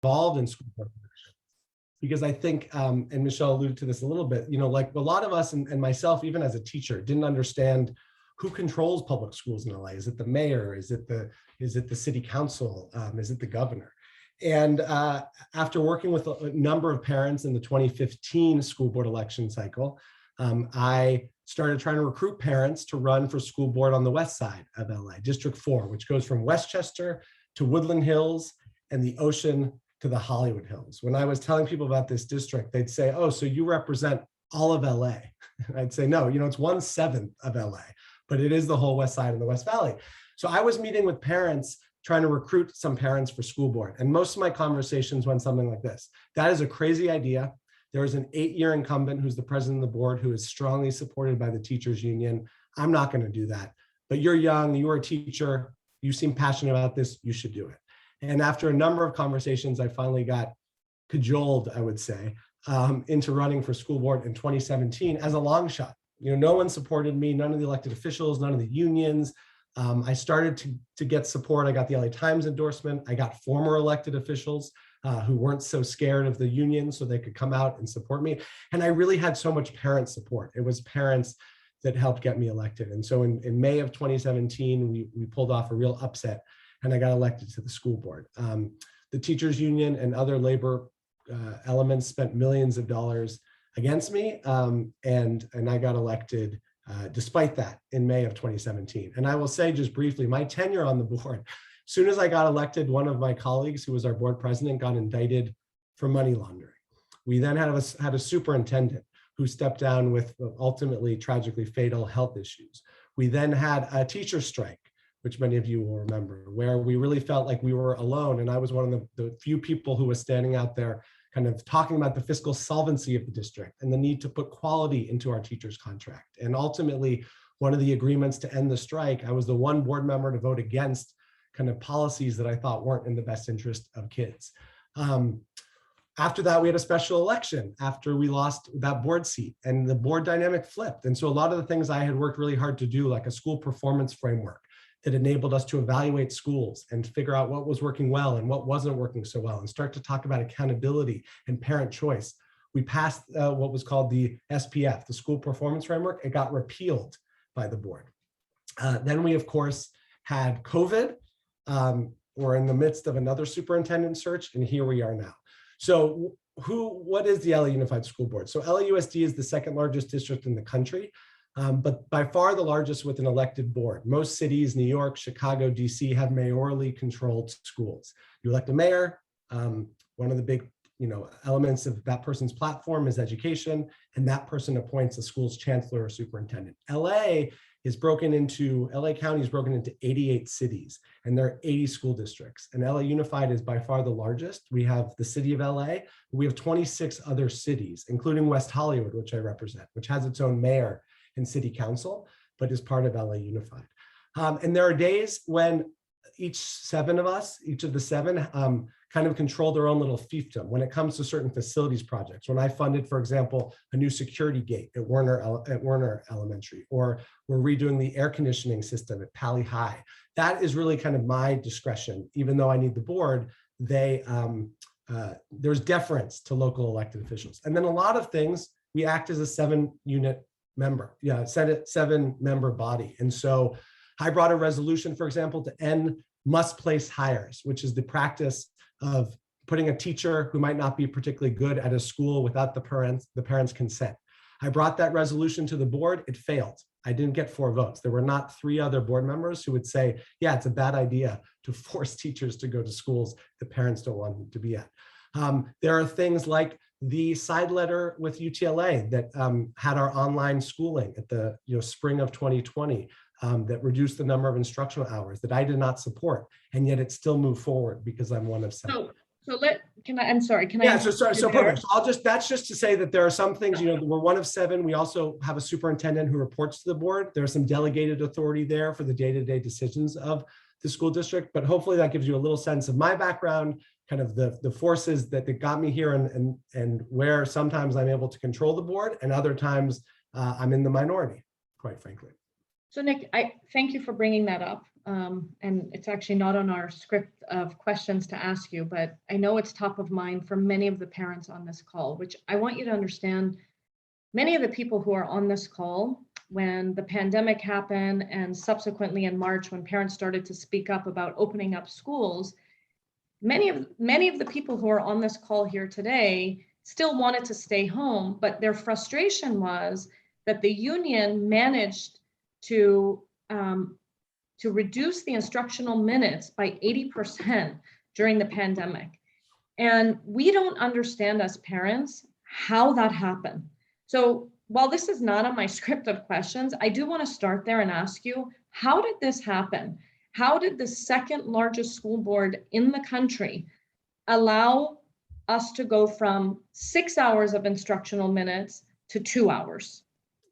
involved in school board elections, because I think, and Michelle alluded to this a little bit, like a lot of us and myself, even as a teacher, didn't understand who controls public schools in LA. Is it the mayor? Is it the city council? Is it the governor? And after working with a number of parents in the 2015 school board election cycle, I started trying to recruit parents to run for school board on the west side of LA, District 4, which goes from Westchester to Woodland Hills and the ocean to the Hollywood Hills. When I was telling people about this district, they'd say, oh, so you represent all of LA. I'd say, no, it's 1/7 of LA, but it is the whole west side and the West Valley. So I was meeting with parents, trying to recruit some parents for school board. And most of my conversations went something like this: that is a crazy idea. There is an 8-year incumbent who's the president of the board who is strongly supported by the teachers union. I'm not going to do that. But you're young, you're a teacher, you seem passionate about this, you should do it. And after a number of conversations, I finally got cajoled, I would say, into running for school board in 2017 as a long shot. No one supported me, none of the elected officials, none of the unions. I started to get support. I got the LA Times endorsement. I got former elected officials who weren't so scared of the union, so they could come out and support me. And I really had so much parent support. It was parents that helped get me elected. And so in May of 2017, we pulled off a real upset, and I got elected to the school board. The teachers union and other labor elements spent millions of dollars against me, and I got elected despite that in May of 2017. And I will say just briefly, my tenure on the board, as soon as I got elected, one of my colleagues who was our board president got indicted for money laundering. We then had a superintendent who stepped down with ultimately tragically fatal health issues. We then had a teacher strike, which many of you will remember, where we really felt like we were alone. And I was one of the few people who was standing out there kind of talking about the fiscal solvency of the district and the need to put quality into our teachers' contract. And ultimately, one of the agreements to end the strike, I was the one board member to vote against kind of policies that I thought weren't in the best interest of kids. After that, we had a special election after we lost that board seat, and the board dynamic flipped. And so a lot of the things I had worked really hard to do, like a school performance framework that enabled us to evaluate schools and figure out what was working well and what wasn't working so well, and start to talk about accountability and parent choice. We passed what was called the SPF, the school performance framework. It got repealed by the board. Then we, of course, had COVID. We're in the midst of another superintendent search, and here we are now. So what is the LA Unified School Board? So LAUSD is the second largest district in the country, but by far the largest with an elected board. Most cities, New York, Chicago, DC, have mayorally controlled schools. You elect a mayor. One of the big elements of that person's platform is education, and that person appoints a school's chancellor or superintendent. LA County is broken into 88 cities, and there are 80 school districts. And LA Unified is by far the largest. We have the city of LA. We have 26 other cities, including West Hollywood, which I represent, which has its own mayor and city council, but is part of LA Unified. And there are days when each of the seven, kind of control their own little fiefdom when it comes to certain facilities projects. When I funded, for example, a new security gate at Werner Elementary, or we're redoing the air conditioning system at Pali High, that is really kind of my discretion. Even though I need the board, there's deference to local elected officials. And then a lot of things, we act as a seven-member body. And so I brought a resolution, for example, to end must-place hires, which is the practice of putting a teacher who might not be particularly good at a school without the parents' consent. I brought that resolution to the board. It failed. I didn't get 4 votes. There were not 3 other board members who would say, yeah, it's a bad idea to force teachers to go to schools that parents don't want them to be at. There are things like the side letter with UTLA that had our online schooling at the spring of 2020 that reduced the number of instructional hours that I did not support, and yet it still moved forward because I'm one of 7. I'm sorry, can I? So perfect. So that's just to say that there are some things, we're one of 7. We also have a superintendent who reports to the board. There's some delegated authority there for the day-to-day decisions of the school district, but hopefully that gives you a little sense of my background, kind of the forces that got me here, and where sometimes I'm able to control the board and other times I'm in the minority, quite frankly. So Nick, I thank you for bringing that up. And it's actually not on our script of questions to ask you, but I know it's top of mind for many of the parents on this call, which I want you to understand. Many of the people who are on this call, when the pandemic happened and subsequently in March, when parents started to speak up about opening up schools, many of the people who are on this call here today still wanted to stay home, but their frustration was that the union managed to reduce the instructional minutes by 80% during the pandemic. And we don't understand as parents how that happened. So while this is not on my script of questions, I do want to start there and ask you, how did this happen? How did the second largest school board in the country allow us to go from 6 hours of instructional minutes to 2 hours?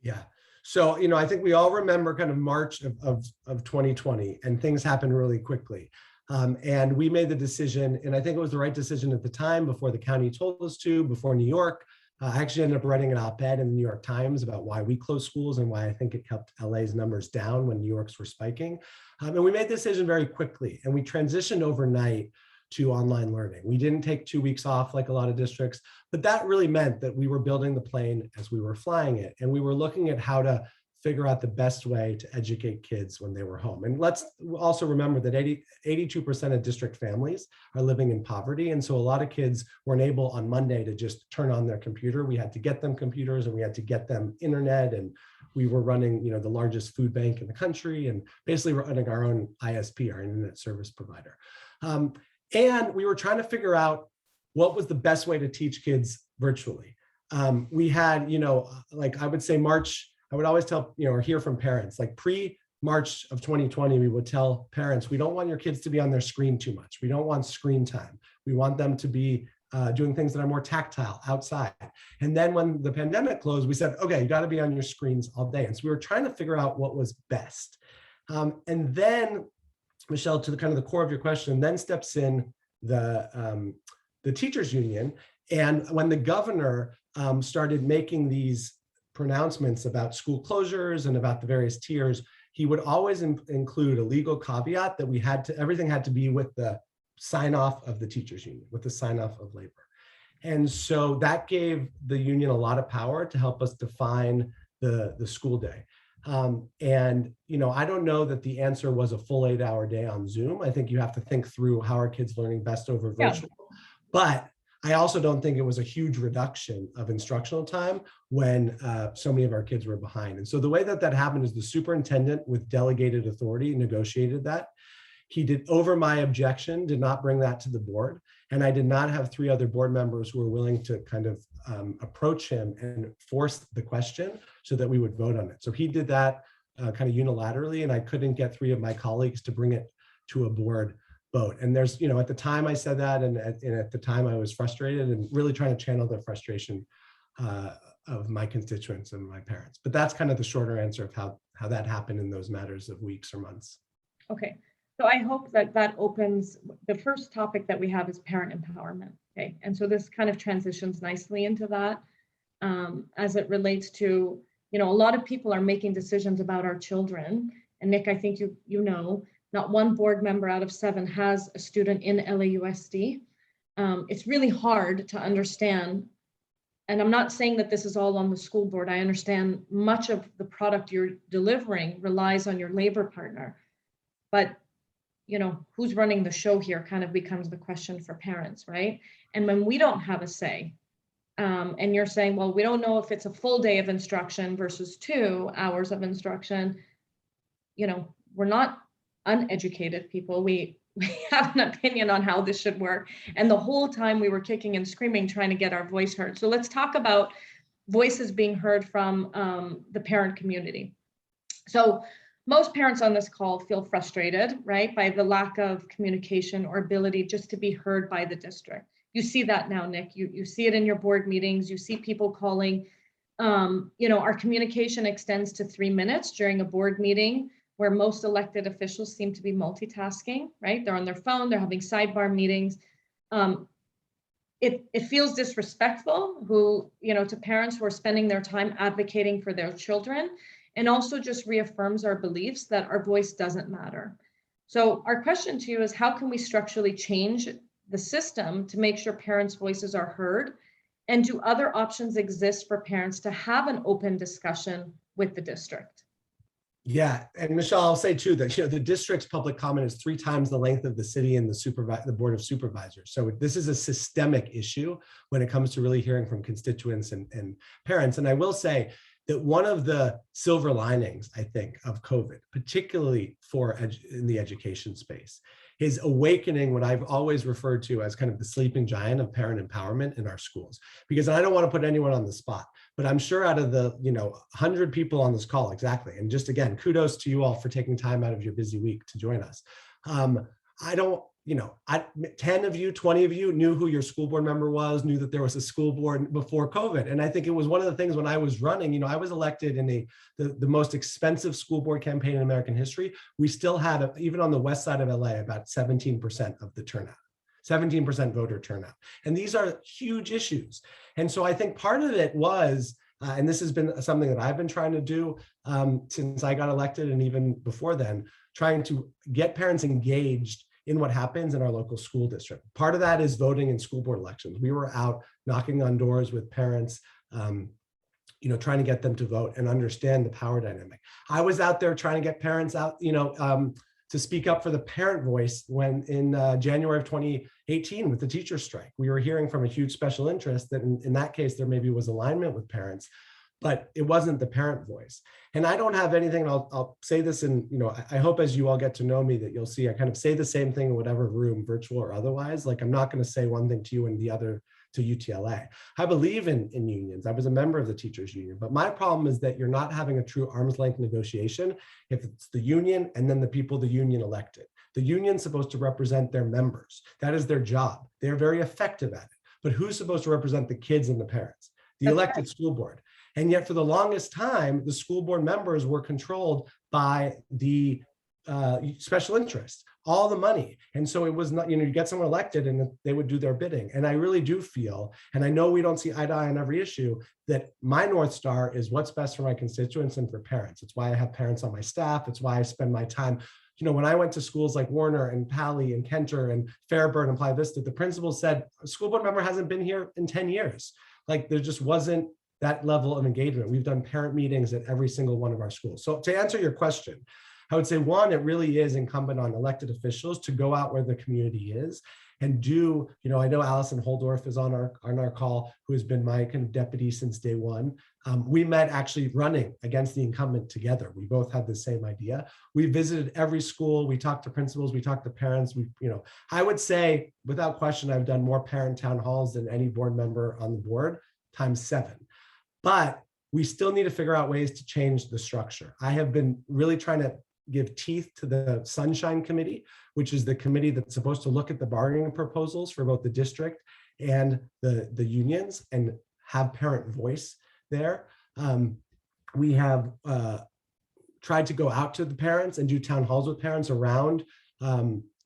Yeah. So, I think we all remember kind of March of 2020, and things happened really quickly. And we made the decision, and I think it was the right decision at the time, before the county told us to, before New York. I actually ended up writing an op-ed in the New York Times about why we closed schools and why I think it kept LA's numbers down when New York's were spiking. And we made the decision very quickly, and we transitioned overnight to online learning. We didn't take 2 weeks off like a lot of districts, but that really meant that we were building the plane as we were flying it. And we were looking at how to figure out the best way to educate kids when they were home. And let's also remember that 82% of district families are living in poverty. And so a lot of kids weren't able on Monday to just turn on their computer. We had to get them computers, and we had to get them internet. And we were running, the largest food bank in the country, and basically running our own ISP, our internet service provider. And we were trying to figure out what was the best way to teach kids virtually. We had, like I would say March, I would always tell, or hear from parents, like pre-March of 2020, we would tell parents, we don't want your kids to be on their screen too much. We don't want screen time. We want them to be doing things that are more tactile outside. And then when the pandemic closed, we said, okay, you got to be on your screens all day. And so we were trying to figure out what was best. And then, Michelle, to the kind of the core of your question, then steps in the teachers union. And when the governor started making these pronouncements about school closures and about the various tiers, he would always include a legal caveat that everything had to be with the sign off of the teachers union, with the sign off of labor. And so that gave the union a lot of power to help us define the school day. And, I don't know that the answer was a full 8-hour day on Zoom. I think you have to think through how are kids learning best over virtual. Yeah. But I also don't think it was a huge reduction of instructional time when so many of our kids were behind. And so the way that happened is the superintendent with delegated authority negotiated that. He did, over my objection, did not bring that to the board. And I did not have 3 other board members who were willing to kind of approach him and force the question so that we would vote on it. So he did that kind of unilaterally, and I couldn't get 3 of my colleagues to bring it to a board vote. And there's, at the time I said that, and at the time I was frustrated and really trying to channel the frustration of my constituents and my parents. But that's kind of the shorter answer of how that happened in those matters of weeks or months. Okay. So I hope that opens, the first topic that we have is parent empowerment. Okay. And so this kind of transitions nicely into that as it relates to, a lot of people are making decisions about our children. And Nick, I think you know, not one board member out of 7 has a student in LAUSD. It's really hard to understand. And I'm not saying that this is all on the school board. I understand much of the product you're delivering relies on your labor partner. But who's running the show here kind of becomes the question for parents, right? And when we don't have a say, and you're saying, well, we don't know if it's a full day of instruction versus 2 hours of instruction, we're not uneducated people. We have an opinion on how this should work. And the whole time we were kicking and screaming, trying to get our voice heard. So let's talk about voices being heard from the parent community. So most parents on this call feel frustrated, right, by the lack of communication or ability just to be heard by the district. You see that now, Nick. You see it in your board meetings. You see people calling. Our communication extends to 3 minutes during a board meeting where most elected officials seem to be multitasking, right? They're on their phone. They're having sidebar meetings. It feels disrespectful to parents who are spending their time advocating for their children. and also just reaffirms our beliefs that our voice doesn't matter. So our question to you is, how can we structurally change the system to make sure parents' voices are heard? And do other options exist for parents to have an open discussion with the district? Yeah, and Michelle, I'll say too that the district's public comment is 3 times the length of the city and the Board of Supervisors. So this is a systemic issue when it comes to really hearing from constituents and parents. And I will say that one of the silver linings, I think, of COVID, particularly in the education space, is awakening what I've always referred to as kind of the sleeping giant of parent empowerment in our schools. Because I don't want to put anyone on the spot, but I'm sure out of the 100 people on this call, exactly, and just again, kudos to you all for taking time out of your busy week to join us. I don't, 10 of you, 20 of you knew who your school board member was, knew that there was a school board before COVID. And I think it was one of the things when I was running, I was elected in the most expensive school board campaign in American history. We still had, even on the west side of LA, about 17% of the turnout. 17% voter turnout. And these are huge issues. And so I think part of it was, and this has been something that I've been trying to do since I got elected and even before then, trying to get parents engaged in what happens in our local school district. Part of that is voting in school board elections. We were out knocking on doors with parents, trying to get them to vote and understand the power dynamic. I was out there trying to get parents out, to speak up for the parent voice when in January of 2018 with the teacher strike. We were hearing from a huge special interest that in that case, there maybe was alignment with parents, but it wasn't the parent voice. And I don't have anything, and I'll say this, and I hope as you all get to know me that you'll see I kind of say the same thing in whatever room, virtual or otherwise. Like I'm not going to say one thing to you and the other to UTLA. I believe in unions. I was a member of the teachers union, but my problem is that you're not having a true arm's length negotiation if it's the union and then the people the union elected. The union's supposed to represent their members. That is their job. They're very effective at it. But who's supposed to represent the kids and the parents? The elected school board. And yet for the longest time, the school board members were controlled by the special interests, all the money. And so it was not, you get someone elected and they would do their bidding. And I really do feel, and I know we don't see eye to eye on every issue, that my North Star is what's best for my constituents and for parents. It's why I have parents on my staff. It's why I spend my time. When I went to schools like Warner and Pally and Kenter and Fairburn and Playa Vista, the principal said, a school board member hasn't been here in 10 years. Like there just wasn't that level of engagement. We've done parent meetings at every single one of our schools. So to answer your question, I would say one, it really is incumbent on elected officials to go out where the community is and do, I know Allison Holdorf is on our call, who has been my kind of deputy since day one. We met actually running against the incumbent together. We both had the same idea. We visited every school. We talked to principals. We talked to parents. I would say without question, I've done more parent town halls than any board member on the board ×7. But we still need to figure out ways to change the structure. I have been really trying to give teeth to the Sunshine Committee, which is the committee that's supposed to look at the bargaining proposals for both the district and the unions and have parent voice there. We have tried to go out to the parents and do town halls with parents around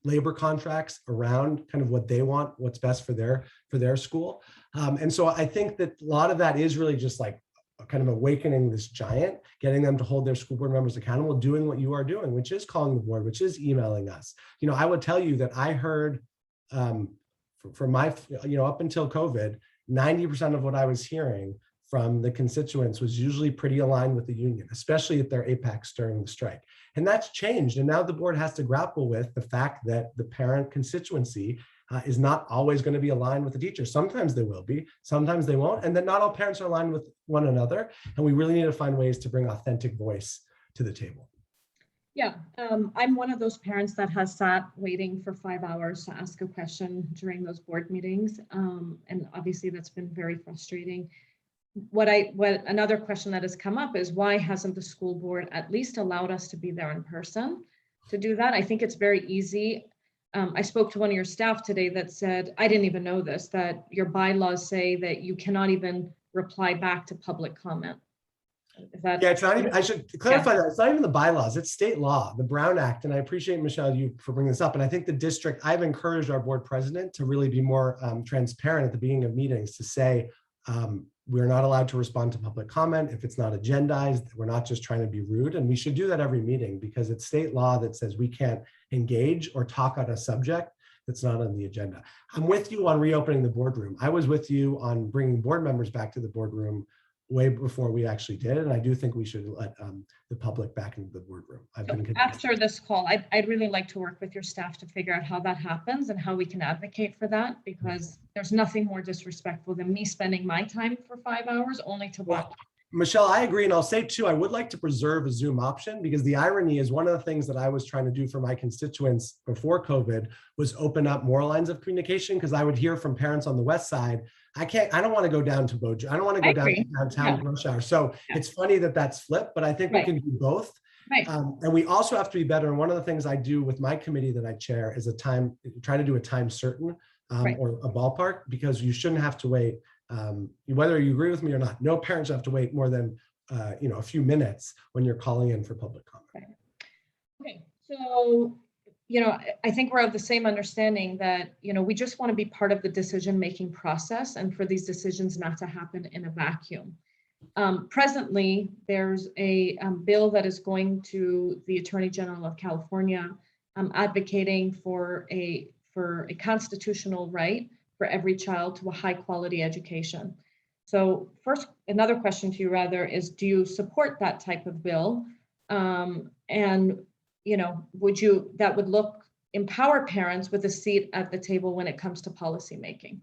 labor contracts, around kind of what they want, what's best for their school. And so I think that a lot of that is really just like kind of awakening this giant, getting them to hold their school board members accountable, doing what you are doing, which is calling the board, which is emailing us. I would tell you that I heard from my, up until COVID, 90% of what I was hearing from the constituents was usually pretty aligned with the union, especially at their apex during the strike. And that's changed. And now the board has to grapple with the fact that the parent constituency is not always going to be aligned with the teachers. Sometimes they will be, sometimes they won't. And then not all parents are aligned with one another. And we really need to find ways to bring authentic voice to the table. Yeah, I'm one of those parents that has sat waiting for 5 hours to ask a question during those board meetings. And obviously that's been very frustrating. What another question that has come up is, why hasn't the school board at least allowed us to be there in person to do that? I think it's very easy. I spoke to one of your staff today that said, I didn't even know this, that your bylaws say that you cannot even reply back to public comment. It's not even, I should clarify that. It's not even the bylaws, it's state law, the Brown Act. And I appreciate, Michelle, you for bringing this up. And I think the district, I've encouraged our board president to really be more transparent at the beginning of meetings to say, we're not allowed to respond to public comment if it's not agendized. We're not just trying to be rude, and we should do that every meeting because it's state law that says we can't engage or talk on a subject that's not on the agenda. I'm with you on reopening the boardroom. I was with you on bringing board members back to the boardroom way before we actually did, and I do think we should let the public back into the boardroom. After this call, I'd really like to work with your staff to figure out how that happens and how we can advocate for that, because there's nothing more disrespectful than me spending my time for 5 hours only to watch. Well, Michelle, I agree. And I'll say too, I would like to preserve a Zoom option, because the irony is one of the things that I was trying to do for my constituents before COVID was open up more lines of communication, because I would hear from parents on the West Side, I don't want to go down to Bojo. I don't want to go down to downtown rush hour. So it's funny that that's flipped, but I think we can do both. Right. And we also have to be better. And one of the things I do with my committee that I chair is try to do a time certain or a ballpark, because you shouldn't have to wait. Whether you agree with me or not, no parent should have to wait more than a few minutes when you're calling in for public comment. Okay, so I think we're of the same understanding that we just want to be part of the decision-making process, and for these decisions not to happen in a vacuum. Presently, there's a bill that is going to the Attorney General of California, advocating for a constitutional right for every child to a high quality education. So first, another question to you rather is, do you support that type of bill? And that would empower parents with a seat at the table when it comes to policy making?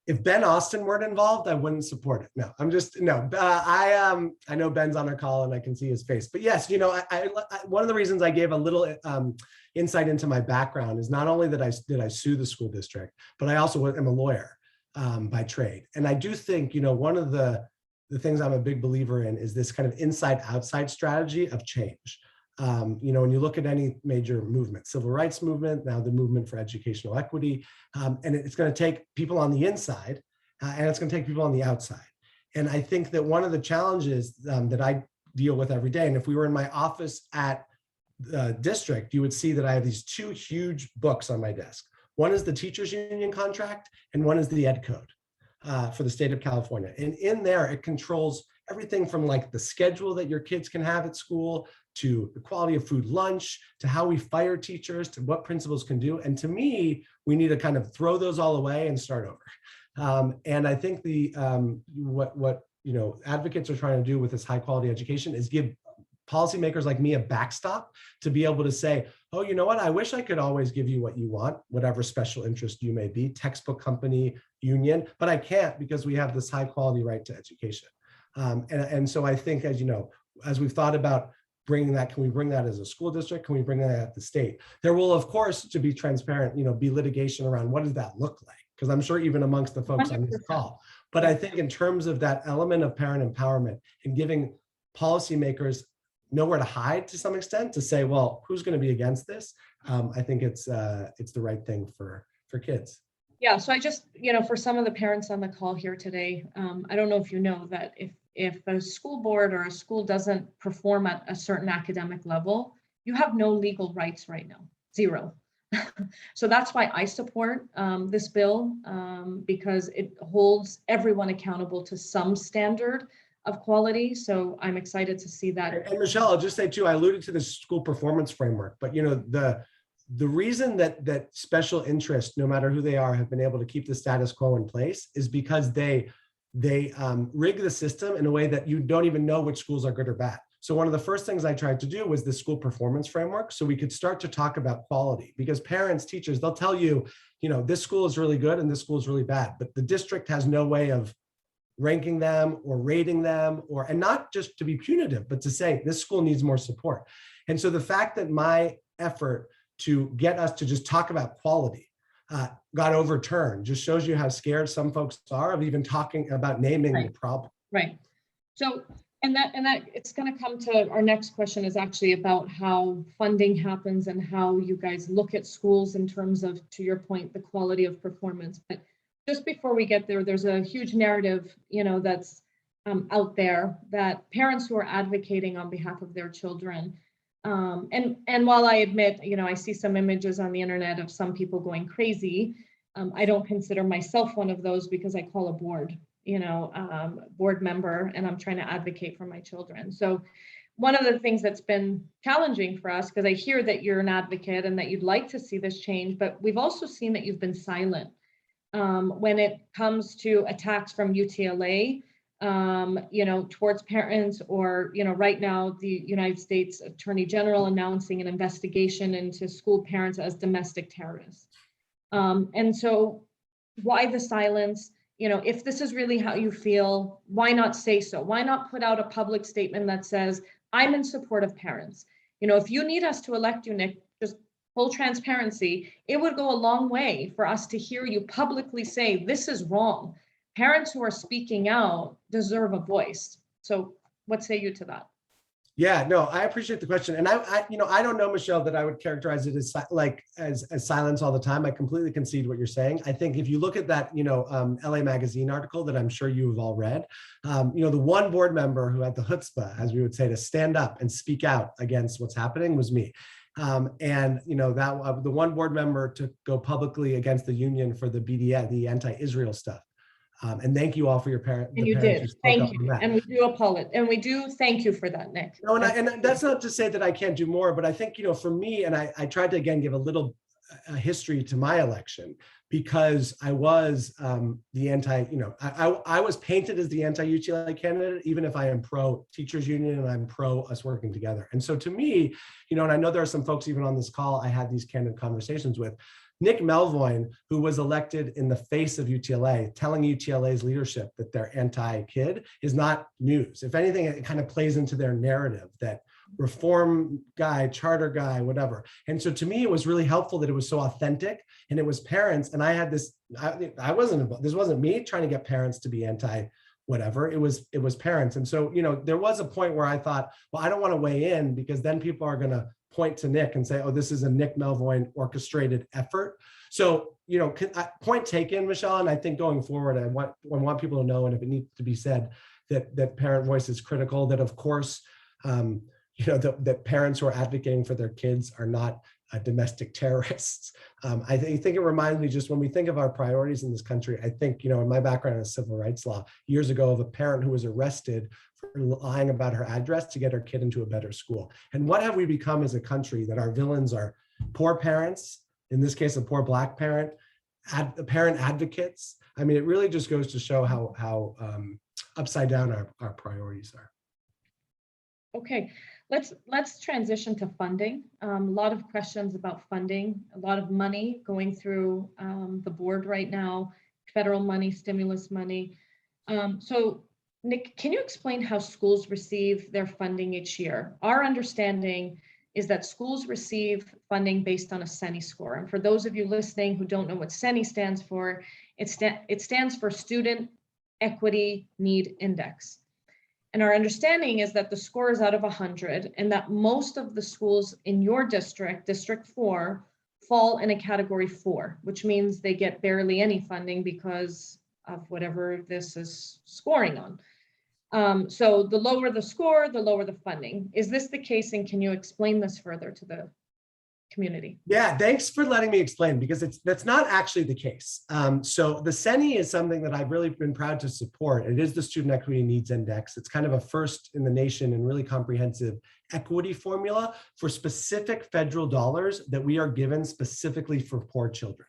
If Ben Austin weren't involved, I wouldn't support it. No, I know Ben's on our call and I can see his face, but yes, one of the reasons I gave a little insight into my background is not only that I sue the school district, but I also am a lawyer by trade. And I do think, one of the things I'm a big believer in is this kind of inside outside strategy of change. When you look at any major movement, civil rights movement, now the movement for educational equity, and it's going to take people on the inside and it's going to take people on the outside. And I think that one of the challenges that I deal with every day, and if we were in my office at the district, you would see that I have these two huge books on my desk. One is the teachers union contract and one is the ed code for the state of California. And in there, it controls everything from like the schedule that your kids can have at school, to the quality of food lunch, to how we fire teachers, to what principals can do. And to me, we need to kind of throw those all away and start over. And I think what advocates are trying to do with this high quality education is give policymakers like me a backstop to be able to say, oh, you know what, I wish I could always give you what you want, whatever special interest you may be, textbook company, union, but I can't because we have this high quality right to education. And so I think, as we've thought about bringing that, can we bring that as a school district? Can we bring that at the state? There will, of course, to be transparent, be litigation around what does that look like? Because I'm sure even amongst the folks 100%. On this call, but I think in terms of that element of parent empowerment and giving policymakers nowhere to hide to some extent to say, well, who's going to be against this? I think it's the right thing for kids. Yeah, so I just, for some of the parents on the call here today, I don't know if you know that if a school board or a school doesn't perform at a certain academic level, you have no legal rights right now, zero. So that's why I support this bill, because it holds everyone accountable to some standard of quality. So I'm excited to see that. And Michelle, I'll just say too, I alluded to the school performance framework, but the reason that special interests, no matter who they are, have been able to keep the status quo in place is because they rig the system in a way that you don't even know which schools are good or bad. So one of the first things I tried to do was the school performance framework, so we could start to talk about quality, because parents, teachers, they'll tell you, this school is really good and this school is really bad, but the district has no way of ranking them or rating them, and not just to be punitive, but to say this school needs more support. And so the fact that my effort to get us to just talk about quality got overturned just shows you how scared some folks are of even talking about naming the problem. Right. So, and that it's going to come to our next question is actually about how funding happens and how you guys look at schools in terms of, to your point, the quality of performance. But just before we get there, there's a huge narrative, that's out there that parents who are advocating on behalf of their children. And while I admit, I see some images on the internet of some people going crazy, I don't consider myself one of those because I call a board, board member, and I'm trying to advocate for my children. So one of the things that's been challenging for us, because I hear that you're an advocate and that you'd like to see this change, but we've also seen that you've been silent when it comes to attacks from UTLA, towards parents, or, right now the United States Attorney General announcing an investigation into school parents as domestic terrorists. And so why the silence? If this is really how you feel, why not say so? Why not put out a public statement that says, I'm in support of parents? If you need us to elect you, Nick, just full transparency, it would go a long way for us to hear you publicly say, this is wrong. Parents who are speaking out deserve a voice. So what say you to that? Yeah, no, I appreciate the question. And I don't know, Michelle, that I wowould characterize it as silence all the time. I completely concede what you're saying. I think if you look at that, LA Magazine article that I'm sure you have all read, the one board member who had the chutzpah, as we would say, to stand up and speak out against what's happening was me. The one board member to go publicly against the union for the BDS, the anti-Israel stuff. And thank you all for your parents. And you did. Thank you. And we do apologize. And we do thank you for that, Nick. No, and that's not to say that I can't do more, but I think, for me, and I tried to, again, give a little history to my election, because I was the I was painted as the anti-UTLA candidate, even if I am pro teachers union and I'm pro us working together. And so to me, and I know there are some folks even on this call I had these candid conversations with, Nick Melvoin, who was elected in the face of UTLA, telling UTLA's leadership that they're anti-kid is not news. If anything, it kind of plays into their narrative that reform guy, charter guy, whatever. And so to me, it was really helpful that it was so authentic and it was parents. And I had this, this wasn't me trying to get parents to be anti whatever, it was parents. And so, there was a point where I thought, well, I don't want to weigh in because then people are going to point to Nick and say, oh, this is a Nick Melvoin orchestrated effort. So, point taken, Michelle. And I think going forward, I want people to know, and if it needs to be said, that parent voice is critical, that of course, that parents who are advocating for their kids are not domestic terrorists. I think it reminds me, just when we think of our priorities in this country, I think, in my background in civil rights law, years ago, of a parent who was arrested for lying about her address to get her kid into a better school. And what have we become as a country, that our villains are poor parents, in this case, a poor Black parent, parent advocates? I mean, it really just goes to show how upside down our priorities are. Okay, let's transition to funding. A lot of questions about funding, a lot of money going through the board right now, federal money, stimulus money. So Nick, can you explain how schools receive their funding each year? Our understanding is that schools receive funding based on a CENI score. And for those of you listening who don't know what CENI stands for, it stands for Student Equity Need Index. And our understanding is that the score is out of 100, and that most of the schools in your district, District 4, fall in a category 4, which means they get barely any funding because of whatever this is scoring on. So the lower the score, the lower the funding. Is this the case, and can you explain this further to the community? Yeah, thanks for letting me explain, because that's not actually the case. So the CENI is something that I've really been proud to support. It is the Student Equity Needs Index. It's kind of a first in the nation and really comprehensive equity formula for specific federal dollars that we are given specifically for poor children.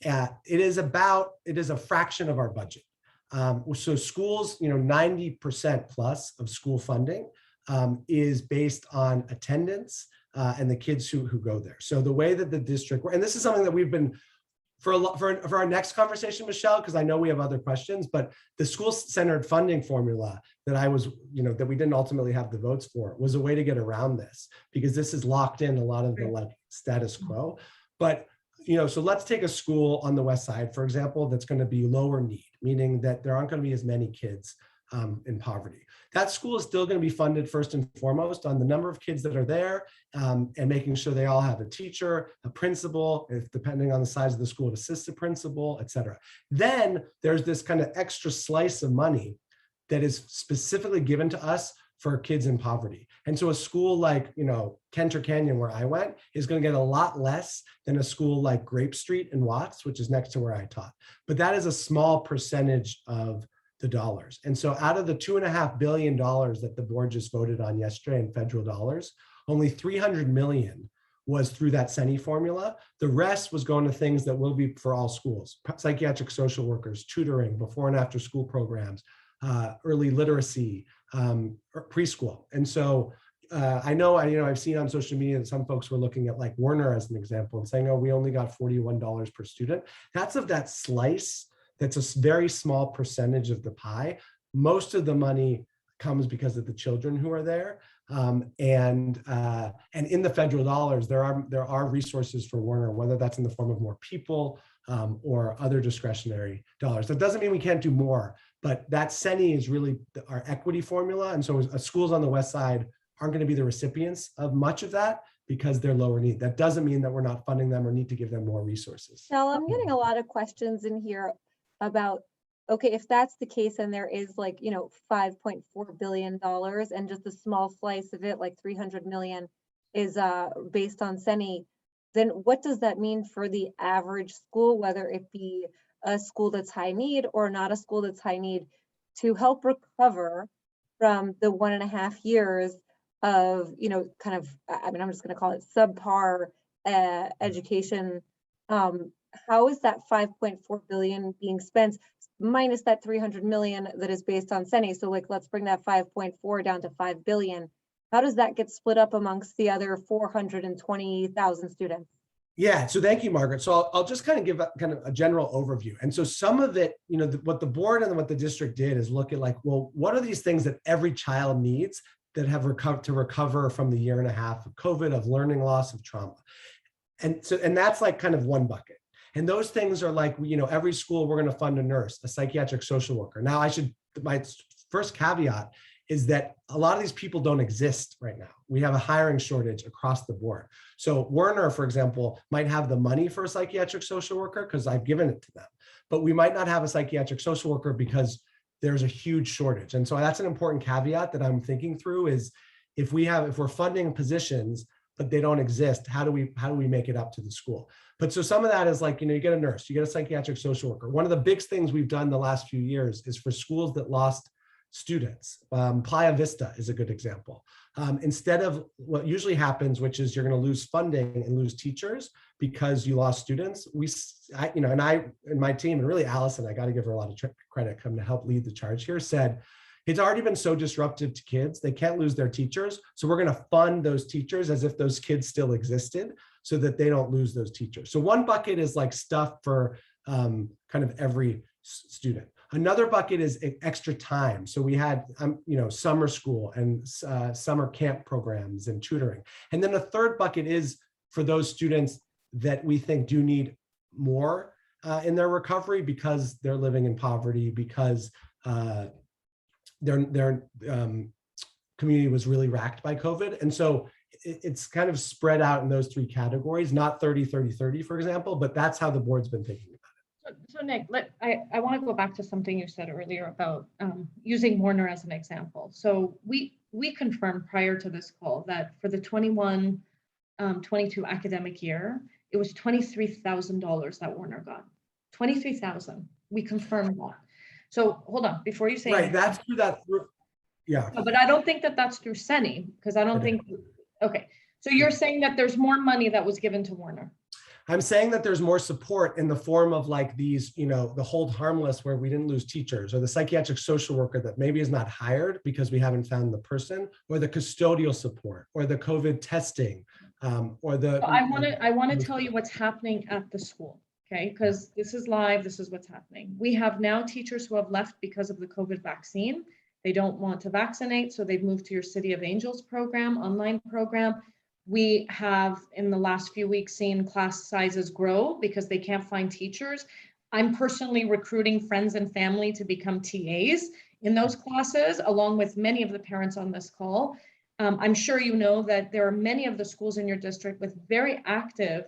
It is a fraction of our budget. So schools, 90% plus of school funding is based on attendance and the kids who go there. So the way that the district, and this is something that we've been, for our next conversation, Michelle, because I know we have other questions, but the school-centered funding formula that that we didn't ultimately have the votes for, was a way to get around this, because this is locked in a lot of the status quo. But so let's take a school on the West Side, for example, that's going to be lower need, meaning that there aren't going to be as many kids in poverty. That school is still going to be funded first and foremost on the number of kids that are there, and making sure they all have a teacher, a principal, if depending on the size of the school, an assistant principal, et cetera. Then there's this kind of extra slice of money that is specifically given to us for kids in poverty. And so a school like, Kenter Canyon, where I went, is going to get a lot less than a school like Grape Street in Watts, which is next to where I taught. But that is a small percentage of the dollars. And so out of the $2.5 billion that the board just voted on yesterday in federal dollars, only 300 million was through that CENI formula. The rest was going to things that will be for all schools: psychiatric social workers, tutoring, before and after school programs, early literacy, preschool. And so I know I've seen on social media that some folks were looking at like Warner as an example and saying, oh, we only got $41 per student. That's of that slice. That's a very small percentage of the pie. Most of the money comes because of the children who are there. And in the federal dollars, there are resources for Warner, whether that's in the form of more people or other discretionary dollars. That doesn't mean we can't do more, but that CENI is really our equity formula. And so schools on the West Side aren't going to be the recipients of much of that because they're lower need. That doesn't mean that we're not funding them or need to give them more resources. Now, I'm getting a lot of questions in here about, okay, if that's the case and there is like, $5.4 billion and just a small slice of it, like 300 million is based on CENI, then what does that mean for the average school, whether it be a school that's high need or not a school that's high need, to help recover from the 1.5 years of, kind of, I'm just going to call it subpar education. How is that 5.4 billion being spent minus that 300 million that is based on CENI? So like, let's bring that 5.4 down to 5 billion. How does that get split up amongst the other 420,000 students? Yeah, so thank you, Margaret. So I'll just kind of give a general overview. And so some of it, what the board and what the district did is look at like, well, what are these things that every child needs that have recover from the 1.5 years of COVID, of learning loss, of trauma? And that's like kind of one bucket. And those things are like, every school, we're going to fund a nurse, a psychiatric social worker. Now my first caveat is that a lot of these people don't exist right now. We have a hiring shortage across the board. So Werner, for example, might have the money for a psychiatric social worker because I've given it to them, but we might not have a psychiatric social worker because there's a huge shortage. And so that's an important caveat that I'm thinking through is if we're funding positions, but they don't exist, how do we make it up to the school? But so some of that is like, you get a nurse, you get a psychiatric social worker. One of the big things we've done the last few years is for schools that lost students. Playa Vista is a good example. Instead of what usually happens, which is you're going to lose funding and lose teachers because you lost students, I and my team, and really Allison, I got to give her a lot of credit, come to help lead the charge here, said, it's already been so disruptive to kids, they can't lose their teachers. So we're going to fund those teachers as if those kids still existed so that they don't lose those teachers. So one bucket is like stuff for kind of every student. Another bucket is extra time. So we had, summer school and summer camp programs and tutoring. And then the third bucket is for those students that we think do need more in their recovery because they're living in poverty, because their community was really racked by COVID. And so it's kind of spread out in those three categories, not 30, 30, 30, for example, but that's how the board's been thinking about it. So Nick, I want to go back to something you said earlier about using Warner as an example. So we confirmed prior to this call that for the 21-22 academic year, it was $23,000 that Warner got. $23,000. We confirmed that. So hold on, before you say right, anything. that's through that. Yeah. No, but I don't think that that's through CENI because I don't think. Okay, so you're saying that there's more money that was given to Warner. I'm saying that there's more support in the form of like these, the hold harmless where we didn't lose teachers, or the psychiatric social worker that maybe is not hired because we haven't found the person, or the custodial support, or the COVID testing, or the. So I want to tell you what's happening at the school, okay? Because this is live, this is what's happening. We have now teachers who have left because of the COVID vaccine. They don't want to vaccinate, so they've moved to your City of Angels program, online program. We have, in the last few weeks, seen class sizes grow because they can't find teachers. I'm personally recruiting friends and family to become TAs in those classes, along with many of the parents on this call. I'm sure you know that there are many of the schools in your district with very active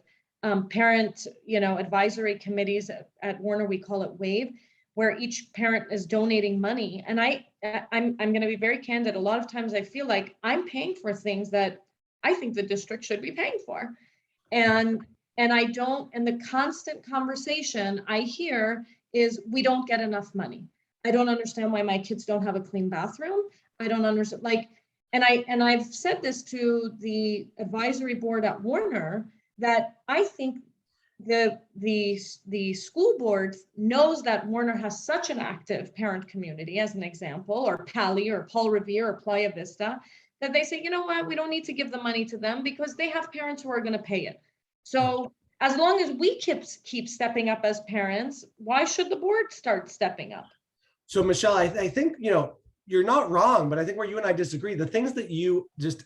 parent, advisory committees. At Warner, we call it WAVE. where each parent is donating money. And I'm going to be very candid. A lot of times I feel like I'm paying for things that I think the district should be paying for. And I don't, and the constant conversation I hear is we don't get enough money. I don't understand why my kids don't have a clean bathroom. I don't understand, like, and I've said this to the advisory board at Warner, that I think the school board knows that Warner has such an active parent community, as an example, or Pali or Paul Revere or Playa Vista, that they say, you know what, we don't need to give the money to them because they have parents who are going to pay it. So as long as we keep stepping up as parents, why should the board start stepping up? So Michelle, I think, you're not wrong, but I think where you and I disagree, the things that you just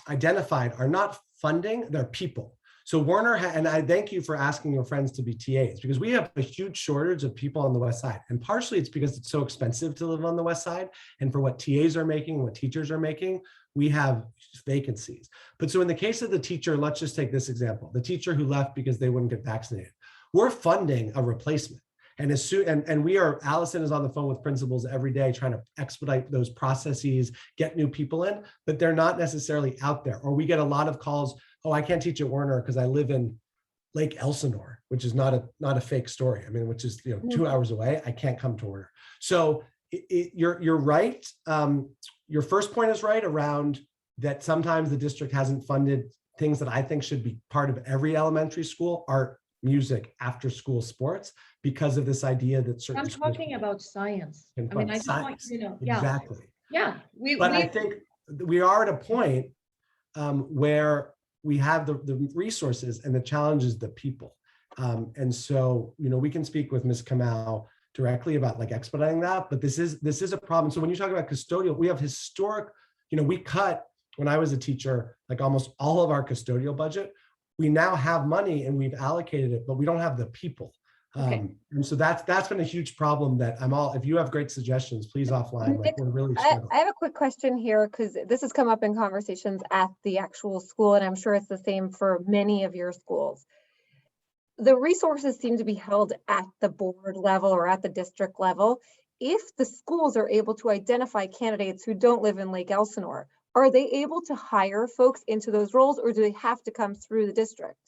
identified are not funding, they're people. So Warner, and I thank you for asking your friends to be TAs, because we have a huge shortage of people on the West Side. And partially it's because it's so expensive to live on the West Side. And for what TAs are making, what teachers are making, we have vacancies. But so in the case of the teacher, let's just take this example, the teacher who left because they wouldn't get vaccinated. We're funding a replacement. And as soon, and we are, Allison is on the phone with principals every day trying to expedite those processes, get new people in, but they're not necessarily out there. Or we get a lot of calls, oh, I can't teach at Warner because I live in Lake Elsinore, which is not a fake story. I mean, which is 2 hours away. I can't come to Warner. So you're right. Your first point is right around that sometimes the district hasn't funded things that I think should be part of every elementary school, art, music, after school sports, because of this idea that certain I'm talking about science. I mean, I just want you to know. Yeah. Exactly. Yeah. But I think we are at a point where we have the resources, and the challenge is the people. And so, we can speak with Ms. Kamau directly about like expediting that, but this is a problem. So when you talk about custodial, we have historic, we cut, when I was a teacher, like almost all of our custodial budget. We now have money and we've allocated it, but we don't have the people. Okay. And so that's been a huge problem that if you have great suggestions, please offline, like we're really struggling. I have a quick question here, because this has come up in conversations at the actual school, and I'm sure it's the same for many of your schools. The resources seem to be held at the board level or at the district level. If the schools are able to identify candidates who don't live in Lake Elsinore, are they able to hire folks into those roles, or do they have to come through the district?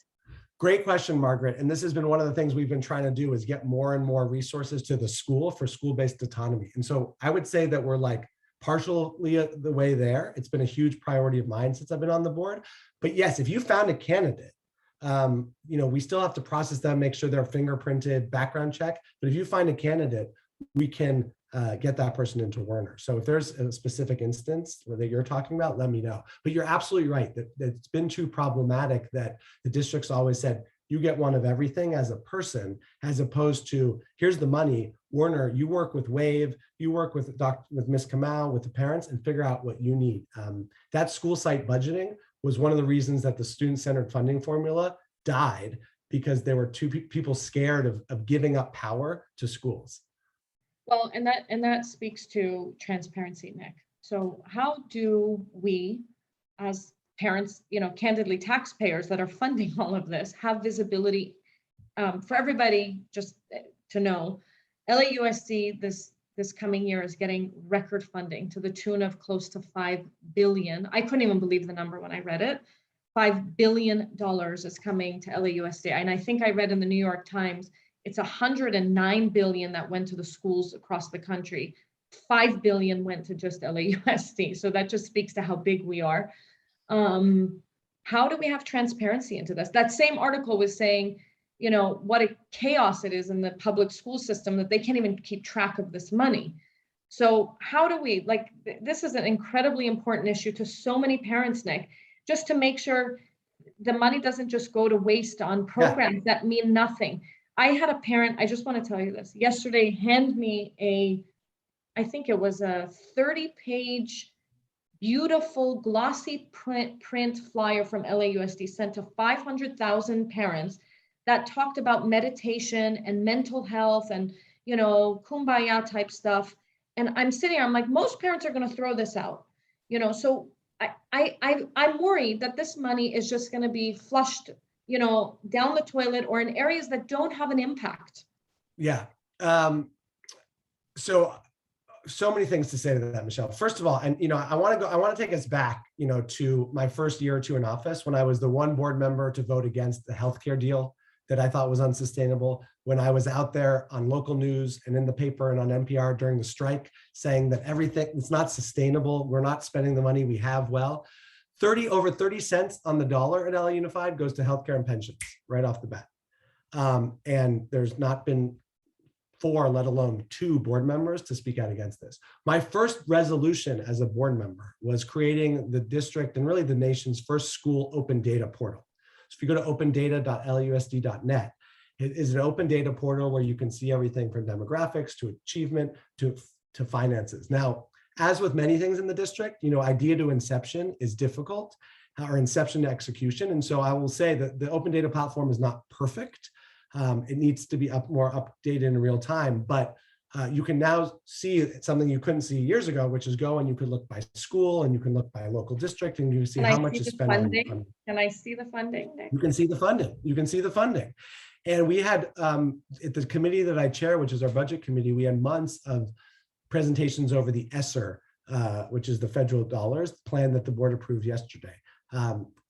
Great question, Margaret. And this has been one of the things we've been trying to do, is get more and more resources to the school for school-based autonomy. And so I would say that we're like partially the way there. It's been a huge priority of mine since I've been on the board. But yes, if you found a candidate, we still have to process them, make sure they're fingerprinted, background check. But if you find a candidate, we can get that person into Warner. So if there's a specific instance that you're talking about, let me know. But you're absolutely right that it's been too problematic that the district's always said, you get one of everything as a person, as opposed to, here's the money, Warner, you work with WAVE, you work with Ms. Kamau, with the parents, and figure out what you need. That school site budgeting was one of the reasons that the student-centered funding formula died, because there were people scared of giving up power to schools. Well, and that speaks to transparency, Nick. So how do we, as parents, candidly taxpayers that are funding all of this, have visibility for everybody? Just to know, LAUSD this coming year is getting record funding to the tune of close to $5 billion. I couldn't even believe the number when I read it. $5 billion is coming to LAUSD. And I think I read in the New York Times, it's 109 billion that went to the schools across the country. 5 billion went to just LAUSD. So that just speaks to how big we are. How do we have transparency into this? That same article was saying, what a chaos it is in the public school system, that they can't even keep track of this money. So how do we, this is an incredibly important issue to so many parents, Nick, just to make sure the money doesn't just go to waste on programs that mean nothing. I had a parent, I just want to tell you this, yesterday hand me I think it was a 30-page, beautiful, glossy print flyer from LAUSD sent to 500,000 parents that talked about meditation and mental health and, kumbaya type stuff. And I'm sitting here, I'm like, most parents are going to throw this out, so I'm worried that this money is just going to be flushed down the toilet or in areas that don't have an impact. Yeah. so many things to say to that, Michelle. First of all, and I want to take us back, to my first year or two in office when I was the one board member to vote against the healthcare deal that I thought was unsustainable. When I was out there on local news and in the paper and on NPR during the strike saying that everything, it's not sustainable. We're not spending the money we have well. Over 30 cents on the dollar at LA Unified goes to healthcare and pensions right off the bat. And there's not been 4, let alone 2 board members to speak out against this. My first resolution as a board member was creating the district and really the nation's first school open data portal. So if you go to opendata.lausd.net, it is an open data portal where you can see everything from demographics to achievement to finances. Now, as with many things in the district, idea to inception is difficult, or inception to execution. And so I will say that the open data platform is not perfect. It needs to be more updated in real time, but you can now see something you couldn't see years ago, which is go and you could look by school and you can look by local district and you can see how much is spent on. Can I see the funding, Nick? You can see the funding. You can see the funding. And we had, at the committee that I chair, which is our budget committee, we had months of presentations over the ESSER, which is the federal dollars plan that the board approved yesterday.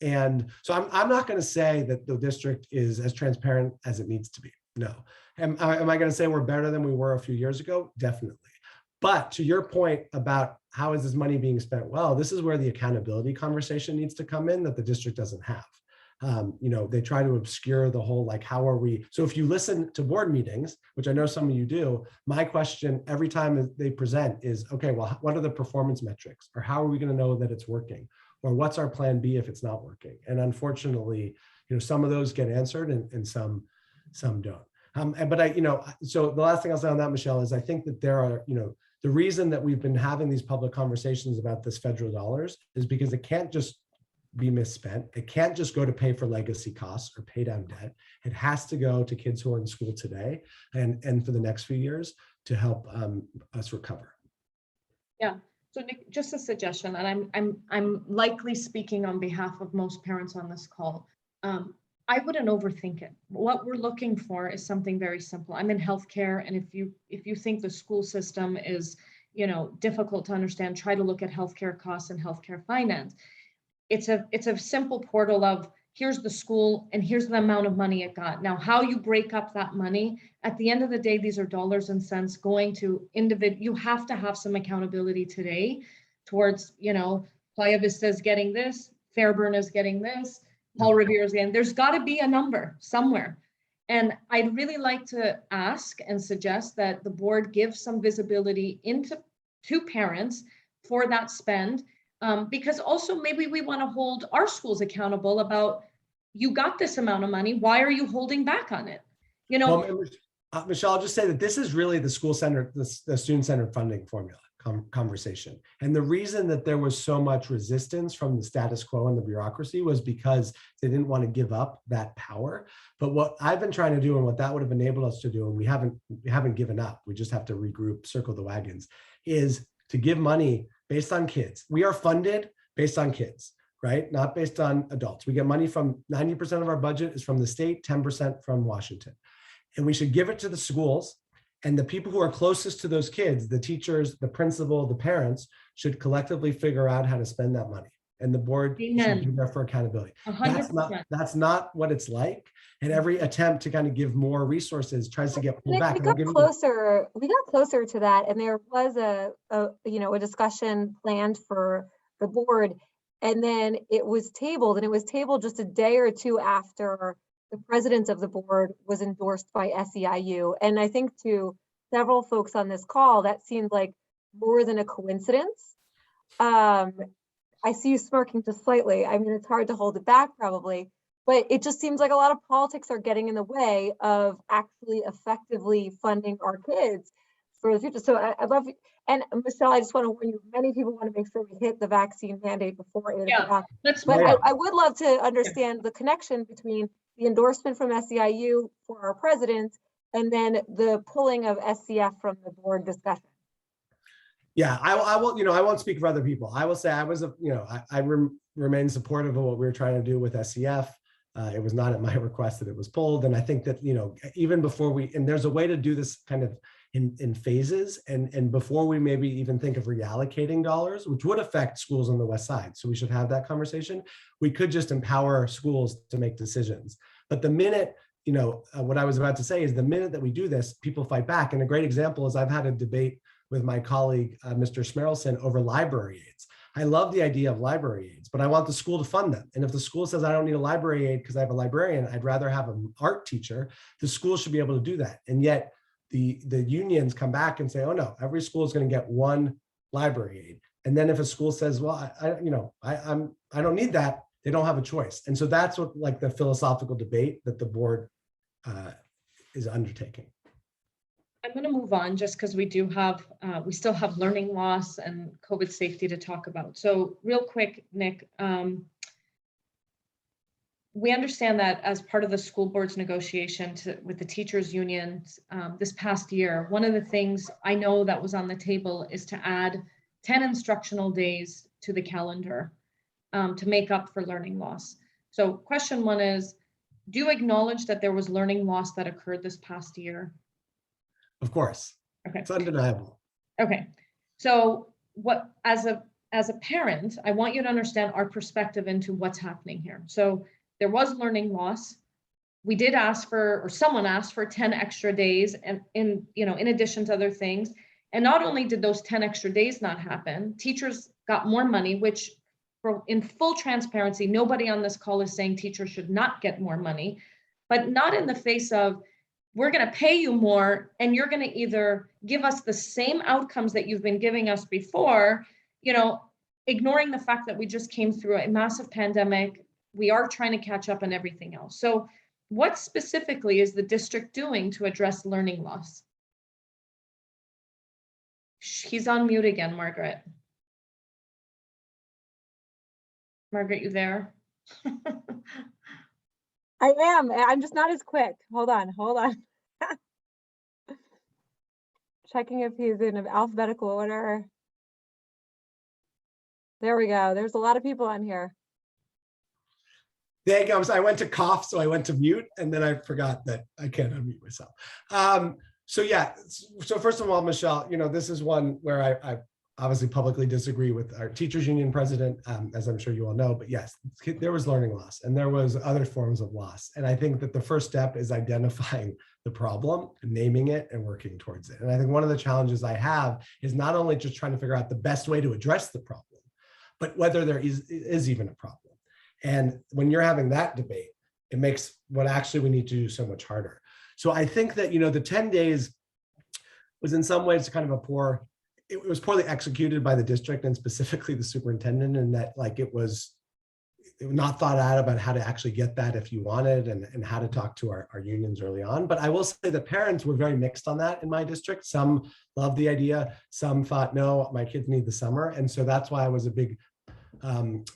And so I'm not going to say that the district is as transparent as it needs to be. No. Am I going to say we're better than we were a few years ago? Definitely. But to your point about how is this money being spent well, this is where the accountability conversation needs to come in that the district doesn't have. They try to obscure the whole, like, how are we? So if you listen to board meetings, which I know some of you do, my question every time they present is, okay, well, what are the performance metrics? Or how are we going to know that it's working? Or what's our plan B if it's not working? And unfortunately, some of those get answered and some don't. So the last thing I'll say on that, Michelle, is I think that there are, the reason that we've been having these public conversations about this federal dollars is because it can't just be misspent. It can't just go to pay for legacy costs or pay down debt. It has to go to kids who are in school today and for the next few years to help us recover. Yeah. So Nick, just a suggestion, and I'm likely speaking on behalf of most parents on this call. I wouldn't overthink it. What we're looking for is something very simple. I'm in healthcare, and if you think the school system is, difficult to understand, try to look at healthcare costs and healthcare finance. It's a simple portal of here's the school and here's the amount of money it got. Now, how you break up that money, at the end of the day, these are dollars and cents going to individual. You have to have some accountability today towards, Playa Vista is getting this, Fairburn is getting this, Paul Revere is getting, there's got to be a number somewhere. And I'd really like to ask and suggest that the board give some visibility to parents for that spend. Because also maybe we want to hold our schools accountable about, you got this amount of money, why are you holding back on it? Well, Michelle, I'll just say that this is really the school-centered, the student-centered funding formula conversation. And the reason that there was so much resistance from the status quo and the bureaucracy was because they didn't want to give up that power. But what I've been trying to do and what that would have enabled us to do, and we haven't given up, we just have to regroup, circle the wagons, is to give money based on kids. We are funded based on kids, right? Not based on adults. We get money from 90% of our budget is from the state, 10% from Washington. And we should give it to the schools, and the people who are closest to those kids, the teachers, the principal, the parents, should collectively figure out how to spend that money. And the board should be there for accountability. 100%. That's not what it's like. And every attempt to kind of give more resources tries to get pulled Nick, back. we got closer to that, and there was a discussion planned for the board, and then it was tabled, just a day or two after the president of the board was endorsed by SEIU. And I think to several folks on this call, that seemed like more than a coincidence. I see you smirking just slightly. I mean, it's hard to hold it back probably, but it just seems like a lot of politics are getting in the way of actually effectively funding our kids for the future. So I love you. And Michelle, I just want to warn you, many people want to make sure we hit the vaccine mandate before 8 o'clock. But I would love to understand the connection between the endorsement from SEIU for our president and then the pulling of SCF from the board discussion. Yeah, I will, I won't speak for other people. I will say I was, I remain supportive of what we were trying to do with SCF. It was not at my request that it was pulled. And I think that, even before and there's a way to do this kind of in phases, and before we maybe even think of reallocating dollars, which would affect schools on the West Side. So we should have that conversation. We could just empower schools to make decisions. But the minute, what I was about to say is the minute that we do this, people fight back. And a great example is I've had a debate with my colleague, Mr. Smerelson, over library aids. I love the idea of library aids, but I want the school to fund them. And if the school says I don't need a library aid because I have a librarian, I'd rather have an art teacher, the school should be able to do that. And yet the unions come back and say, oh no, every school is going to get one library aid. And then if a school says, well, I don't need that, they don't have a choice. And so that's what, like, the philosophical debate that the board is undertaking. I'm going to move on just because we still have learning loss and COVID safety to talk about. So real quick, Nick, we understand that as part of the school board's negotiation with the teachers unions this past year, one of the things I know that was on the table is to add 10 instructional days to the calendar to make up for learning loss. So question one is, do you acknowledge that there was learning loss that occurred this past year? Of course. Okay. It's undeniable. Okay. So what, as a parent, I want you to understand our perspective into what's happening here. So there was learning loss. We did ask for, or someone asked for 10 extra days, and in addition to other things. And not only did those 10 extra days not happen, teachers got more money, which in full transparency, nobody on this call is saying teachers should not get more money, but not in the face of, we're going to pay you more and you're going to either give us the same outcomes that you've been giving us before, ignoring the fact that we just came through a massive pandemic. We are trying to catch up on everything else. So what specifically is the district doing to address learning loss? He's on mute again, Margaret. Margaret, you there? I am. I'm just not as quick. Hold on. Checking if he's in alphabetical order. There we go. There's a lot of people on here. There goes. I went to cough, so I went to mute, and then I forgot that I can't unmute myself. So first of all, Michelle, this is one where I obviously publicly disagree with our teachers union president, as I'm sure you all know, but yes, there was learning loss and there was other forms of loss. And I think that the first step is identifying the problem, naming it, and working towards it. And I think one of the challenges I have is not only just trying to figure out the best way to address the problem, but whether there is even a problem. And when you're having that debate, it makes what actually we need to do so much harder. So I think that, the 10 days was in some ways kind of it was poorly executed by the district and specifically the superintendent, and that it was not thought out about how to actually get that if you wanted, and how to talk to our unions early on. But I will say the parents were very mixed on that in my district. Some loved the idea, some thought, no, my kids need the summer. And so that's why I was a big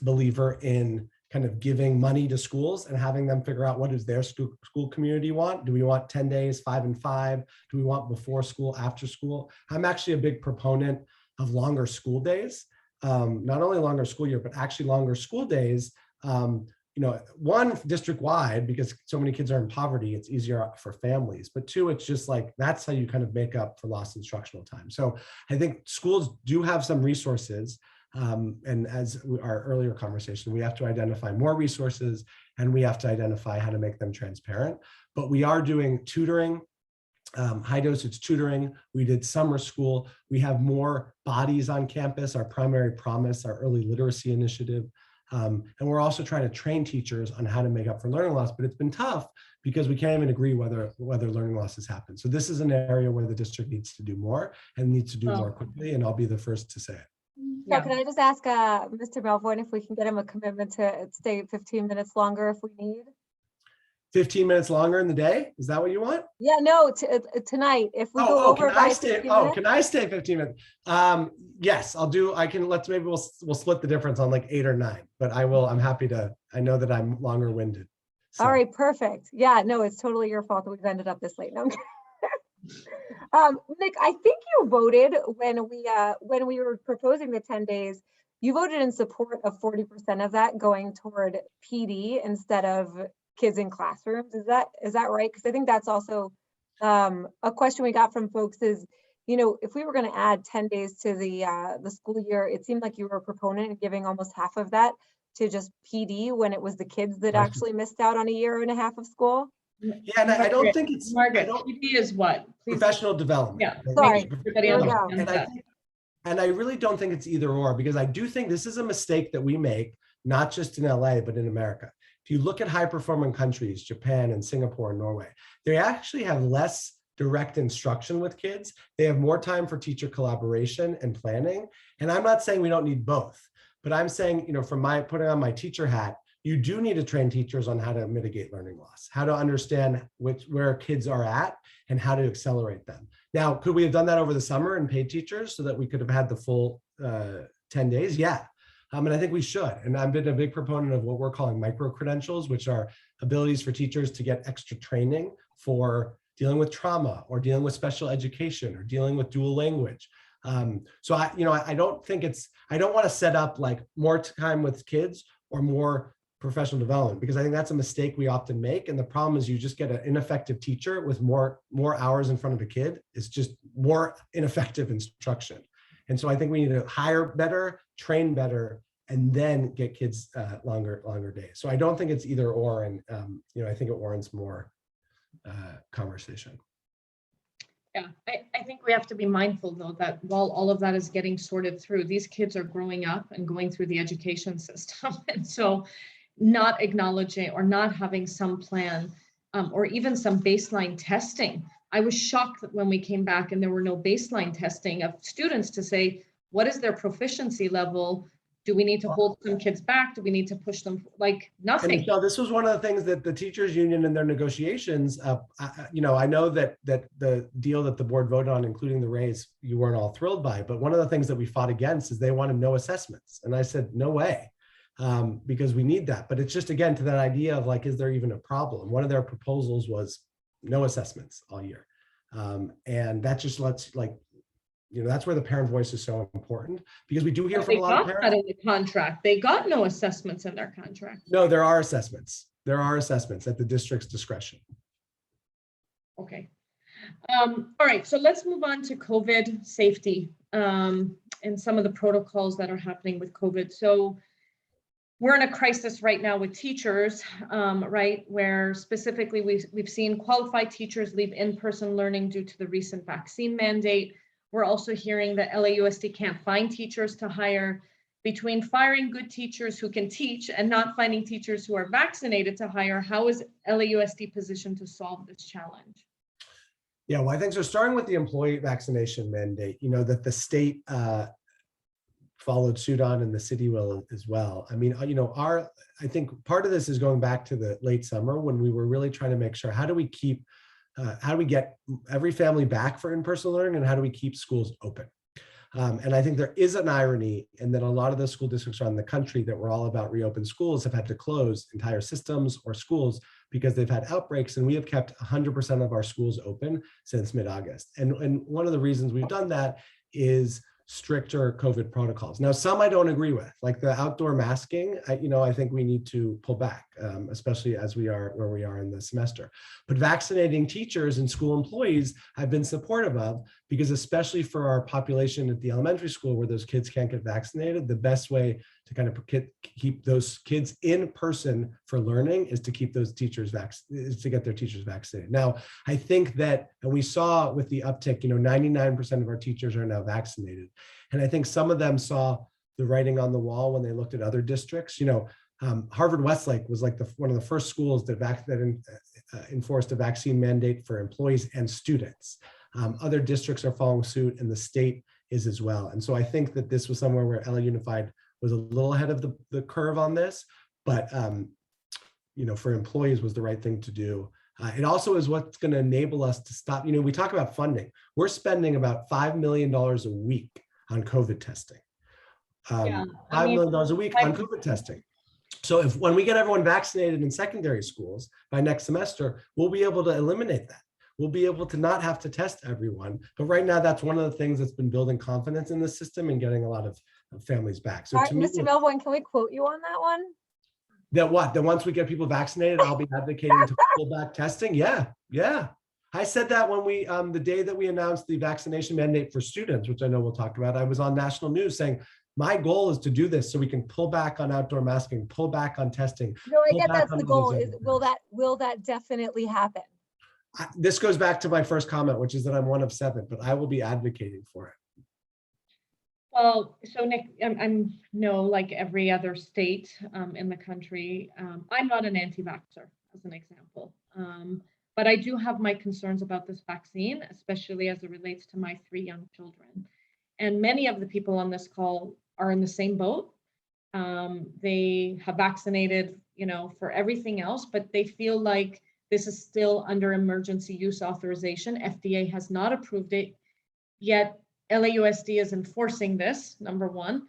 believer in kind of giving money to schools and having them figure out what does their school community want. Do we want 10 days, 5 and 5? Do we want before school, after school? I'm actually a big proponent of longer school days, not only longer school year, but actually longer school days. One, district-wide, because so many kids are in poverty, it's easier for families. But two, it's just that's how you kind of make up for lost instructional time. So I think schools do have some resources. And as our earlier conversation, we have to identify more resources and we have to identify how to make them transparent. But we are doing tutoring, high dosage tutoring. We did summer school. We have more bodies on campus, our primary promise, our early literacy initiative. And we're also trying to train teachers on how to make up for learning loss, but it's been tough because we can't even agree whether learning loss has happened. So this is an area where the district needs to do more and needs to do more quickly, and I'll be the first to say it. So can I just ask Mr. Melvoin if we can get him a commitment to stay 15 minutes longer if we need? 15 minutes longer in the day? Is that what you want? Yeah, no, tonight. If we go over by 15 minutes. Can I stay 15 minutes? Yes, I'll do. Maybe we'll split the difference on 8 or 9, but I'm happy to. I know that I'm longer winded. So. All right, perfect. Yeah, no, it's totally your fault that we've ended up this late. No, Nick, I think you voted when we were proposing the 10 days, you voted in support of 40% of that going toward PD instead of kids in classrooms. Is that right? Because I think that's also a question we got from folks is, you know, if we were going to add 10 days to the school year, it seemed like you were a proponent of giving almost half of that to just PD when it was the kids that actually missed out on a year and a half of school. Yeah, and I don't think it's Margaret. PD is what? Please. Professional development. Yeah. Sorry. Everybody There we go. understands that. And I really don't think it's either or, because I do think this is a mistake that we make, not just in LA, but in America. If you look at high performing countries, Japan and Singapore and Norway, they actually have less direct instruction with kids. They have more time for teacher collaboration and planning. And I'm not saying we don't need both, but I'm saying, you know, from my putting on my teacher hat, you do need to train teachers on how to mitigate learning loss, how to understand where kids are at and how to accelerate them. Now, could we have done that over the summer and paid teachers so that we could have had the full 10 days? Yeah. And I think we should. And I've been a big proponent of what we're calling micro-credentials, which are abilities for teachers to get extra training for dealing with trauma or dealing with special education or dealing with dual language. So I don't think I don't want to set up like more time with kids or more professional development, because I think that's a mistake we often make. And the problem is you just get an ineffective teacher with more hours in front of a kid. It's just more ineffective instruction. And so I think we need to hire better, train better, and then get kids longer days. So I don't think it's either or. And I think it warrants more conversation. Yeah, I think we have to be mindful though that while all of that is getting sorted through, these kids are growing up and going through the education system. And so not acknowledging or not having some plan or even some baseline testing. I was shocked that when we came back and there were no baseline testing of students to say, what is their proficiency level? Do we need to hold some kids back? Do we need to push them? Like nothing. And so this was one of the things that the teachers union in their negotiations, I know that the deal that the board voted on, including the raise, you weren't all thrilled by, but one of the things that we fought against is they wanted no assessments. And I said, no way, because we need that. But it's just, again, to that idea of like, is there even a problem? One of their proposals was no assessments all year. And that just lets that's where the parent voice is so important, because we do hear from a lot of parents. That in the contract. They got no assessments in their contract. No, there are assessments. There are assessments at the district's discretion. Okay. All right. So let's move on to COVID safety and some of the protocols that are happening with COVID. So we're in a crisis right now with teachers, right, where specifically we've seen qualified teachers leave in-person learning due to the recent vaccine mandate. We're also hearing that LAUSD can't find teachers to hire. Between firing good teachers who can teach and not finding teachers who are vaccinated to hire, how is LAUSD positioned to solve this challenge? Yeah, well, I think so. Starting with the employee vaccination mandate, that the state followed suit on, and the city will as well. I mean, I think part of this is going back to the late summer when we were really trying to make sure, how do we get every family back for in-person learning, and how do we keep schools open? And I think there is an irony in that a lot of the school districts around the country that were all about reopen schools have had to close entire systems or schools because they've had outbreaks, and we have kept 100% of our schools open since mid-August. And one of the reasons we've done that is stricter COVID protocols. Now, some I don't agree with, like the outdoor masking. I think we need to pull back, especially as we are where we are in the semester. But vaccinating teachers and school employees, I've been supportive of, because especially for our population at the elementary school where those kids can't get vaccinated, the best way to kind of keep those kids in person for learning is to keep those teachers to get their teachers vaccinated. Now, I think that, and we saw with the uptick, 99% of our teachers are now vaccinated. And I think some of them saw the writing on the wall when they looked at other districts. Harvard Westlake was like one of the first schools that enforced a vaccine mandate for employees and students. Other districts are following suit, and the state is as well. And so I think that this was somewhere where LA Unified was a little ahead of the curve on this, but for employees was the right thing to do. It also is what's going to enable us to stop. We talk about funding. We're spending about $5 million a week on COVID testing. $5 million a week on COVID testing. So when we get everyone vaccinated in secondary schools by next semester, we'll be able to eliminate that. We'll be able to not have to test everyone. But right now, that's one of the things that's been building confidence in the system and getting a lot of families back. So Mr. Melvoin, can we quote you on that one? That what? That once we get people vaccinated, I'll be advocating to pull back testing? Yeah, yeah. I said that when we, the day that we announced the vaccination mandate for students, which I know we'll talk about, I was on national news saying, my goal is to do this so we can pull back on outdoor masking, pull back on testing. No, I pull get back that's on the all goal. these Is other will that definitely happen? This goes back to my first comment, which is that I'm one of 7, but I will be advocating for it. Well, so Nick, I'm no, like every other state in the country, I'm not an anti-vaxxer, as an example. But I do have my concerns about this vaccine, especially as it relates to my 3 young children. And many of the people on this call are in the same boat. They have vaccinated, for everything else, but they feel like this is still under emergency use authorization. FDA has not approved it yet. LAUSD is enforcing this, number one.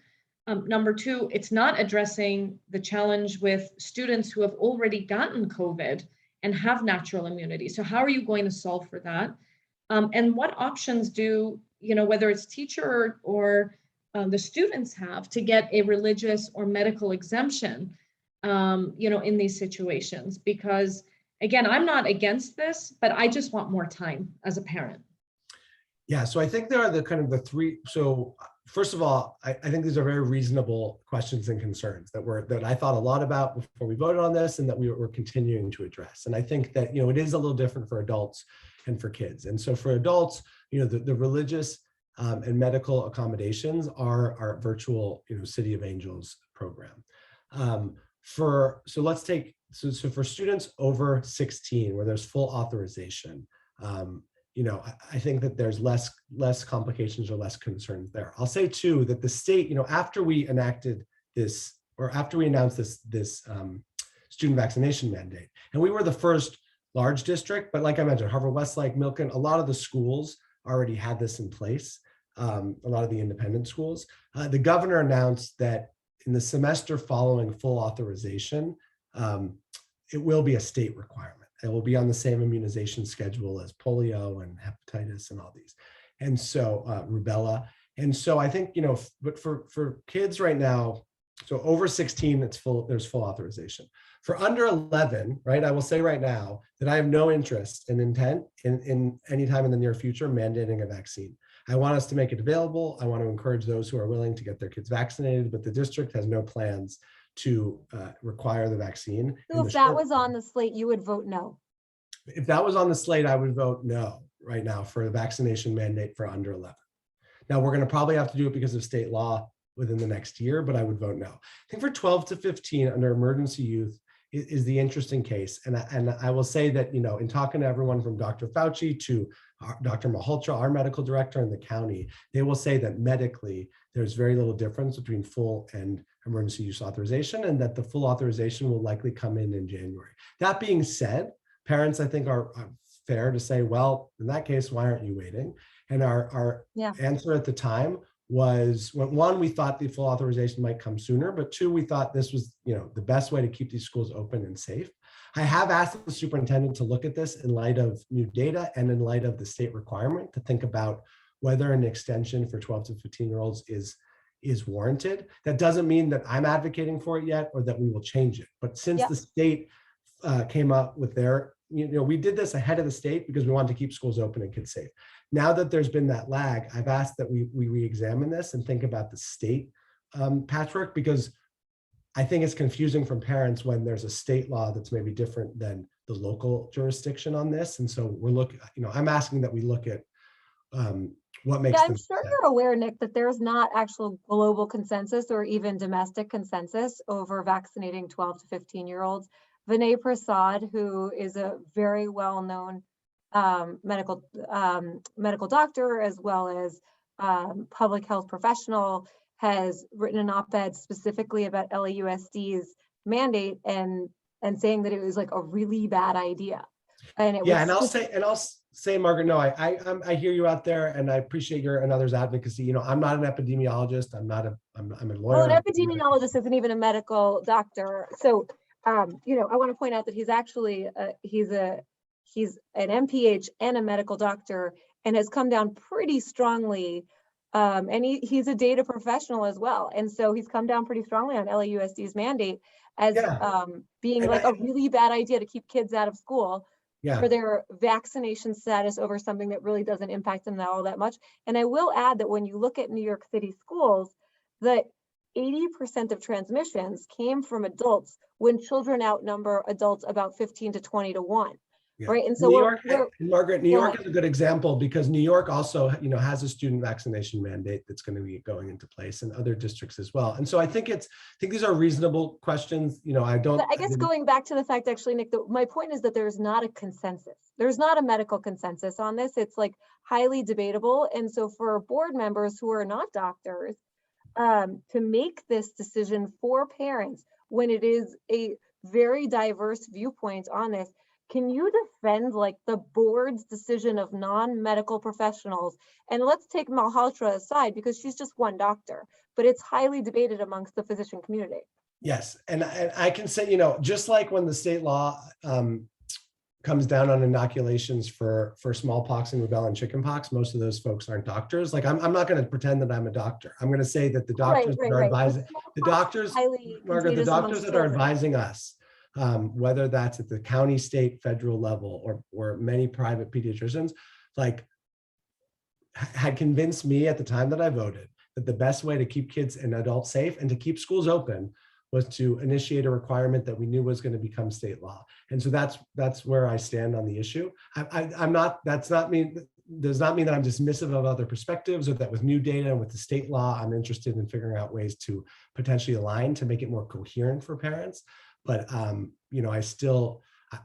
Number two, it's not addressing the challenge with students who have already gotten COVID and have natural immunity. So how are you going to solve for that? And what options do, whether it's teacher or the students have to get a religious or medical exemption, in these situations? Because again, I'm not against this, but I just want more time as a parent. Yeah, so I think there are the 3. So first of all, I think these are very reasonable questions and concerns that I thought a lot about before we voted on this, and that we're continuing to address. And I think that it is a little different for adults and for kids. And so for adults, the religious and medical accommodations are our virtual City of Angels program. So let's take so for students over 16 where there's full authorization. I think that there's less complications or less concerns there. I'll say too that the state, after we enacted this, or after we announced this student vaccination mandate, and we were the first large district, but like I mentioned, Harvard Westlake, Milken, a lot of the schools already had this in place. A lot of the independent schools. The governor announced that in the semester following full authorization, it will be a state requirement. It will be on the same immunization schedule as polio and hepatitis and all these. And so rubella. And so I think, but for kids right now, so over 16, there's full authorization. For under 11, right, I will say right now that I have no interest and intent in any time in the near future mandating a vaccine. I want us to make it available. I want to encourage those who are willing to get their kids vaccinated, but the district has no plans to require the vaccine. So if that was on the slate, you would vote no? If that was on the slate, I would vote no right now for a vaccination mandate for under 11. Now, we're going to probably have to do it because of state law within the next year, but I would vote no. I think for 12 to 15 under emergency use is the interesting case. And I will say that, in talking to everyone from Dr. Fauci to Dr. Malhotra, our medical director in the county, they will say that medically, there's very little difference between full and emergency use authorization, and that the full authorization will likely come in January. That being said, parents, I think, are fair to say, well, in that case, why aren't you waiting? And our answer at the time was, one, we thought the full authorization might come sooner, but 2, we thought this was, the best way to keep these schools open and safe. I have asked the superintendent to look at this in light of new data and in light of the state requirement to think about whether an extension for 12 to 15-year-olds is warranted. That doesn't mean that I'm advocating for it yet or that we will change it. But since the state came up with their, we did this ahead of the state because we wanted to keep schools open and kids safe. Now that there's been that lag, I've asked that we re-examine this and think about the state patchwork, because I think it's confusing from parents when there's a state law that's maybe different than the local jurisdiction on this. And so we're looking, I'm asking that we look at what makes I'm sure you're aware, Nick, that there's not actual global consensus or even domestic consensus over vaccinating 12 to 15-year-olds. Vinay Prasad, who is a very well-known medical doctor as well as public health professional, has written an op-ed specifically about LAUSD's mandate and saying that it was like a really bad idea. And it and I'll say, Margaret, no, I hear you out there, and I appreciate your and others' advocacy. I'm not an epidemiologist. I'm a lawyer. Well, an epidemiologist isn't even a medical doctor. So, I want to point out that he's actually he's an MPH and a medical doctor, and has come down pretty strongly And he's a data professional as well. And so he's come down pretty strongly on LAUSD's mandate as being And like a really bad idea to keep kids out of school for their vaccination status over something that really doesn't impact them all that much. And I will add that when you look at New York City schools, that 80% of transmissions came from adults when children outnumber adults about 15 to 20 to 1. Yeah. Right. And so Margaret, New York is a good example because New York also, has a student vaccination mandate that's going to be going into place, and other districts as well. And so I think these are reasonable questions. I guess going back to the fact, actually, Nick, my point is that there's not a consensus. There's not a medical consensus on this. It's like highly debatable. And so for board members who are not doctors, to make this decision for parents when it is a very diverse viewpoint on this, can you defend like the board's decision of non-medical professionals? And let's take Malhotra aside because she's just one doctor, but it's highly debated amongst the physician community. Yes, and I can say, just like when the state law comes down on inoculations for smallpox and rubella and chickenpox, most of those folks aren't doctors. Like I'm not going to pretend that I'm a doctor. I'm going to say that the doctors that are advising, Margaret, the doctors that are advising us, whether that's at the county, state, federal level, or many private pediatricians, like had convinced me at the time that I voted that the best way to keep kids and adults safe and to keep schools open was to initiate a requirement that we knew was going to become state law. And so that's where I stand on the issue. Does not mean that I'm dismissive of other perspectives, or that with new data and with the state law, I'm interested in figuring out ways to potentially align to make it more coherent for parents. But,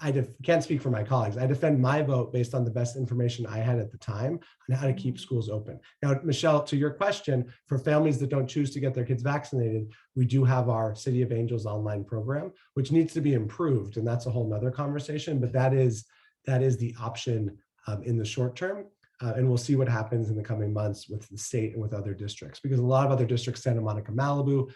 I can't speak for my colleagues. I defend my vote based on the best information I had at the time on how to keep schools open. Now, Michelle, to your question, for families that don't choose to get their kids vaccinated, we do have our City of Angels online program, which needs to be improved. And that's a whole nother conversation, but that is the option in the short term. And we'll see what happens in the coming months with the state and with other districts, because a lot of other districts, Santa Monica, Malibu,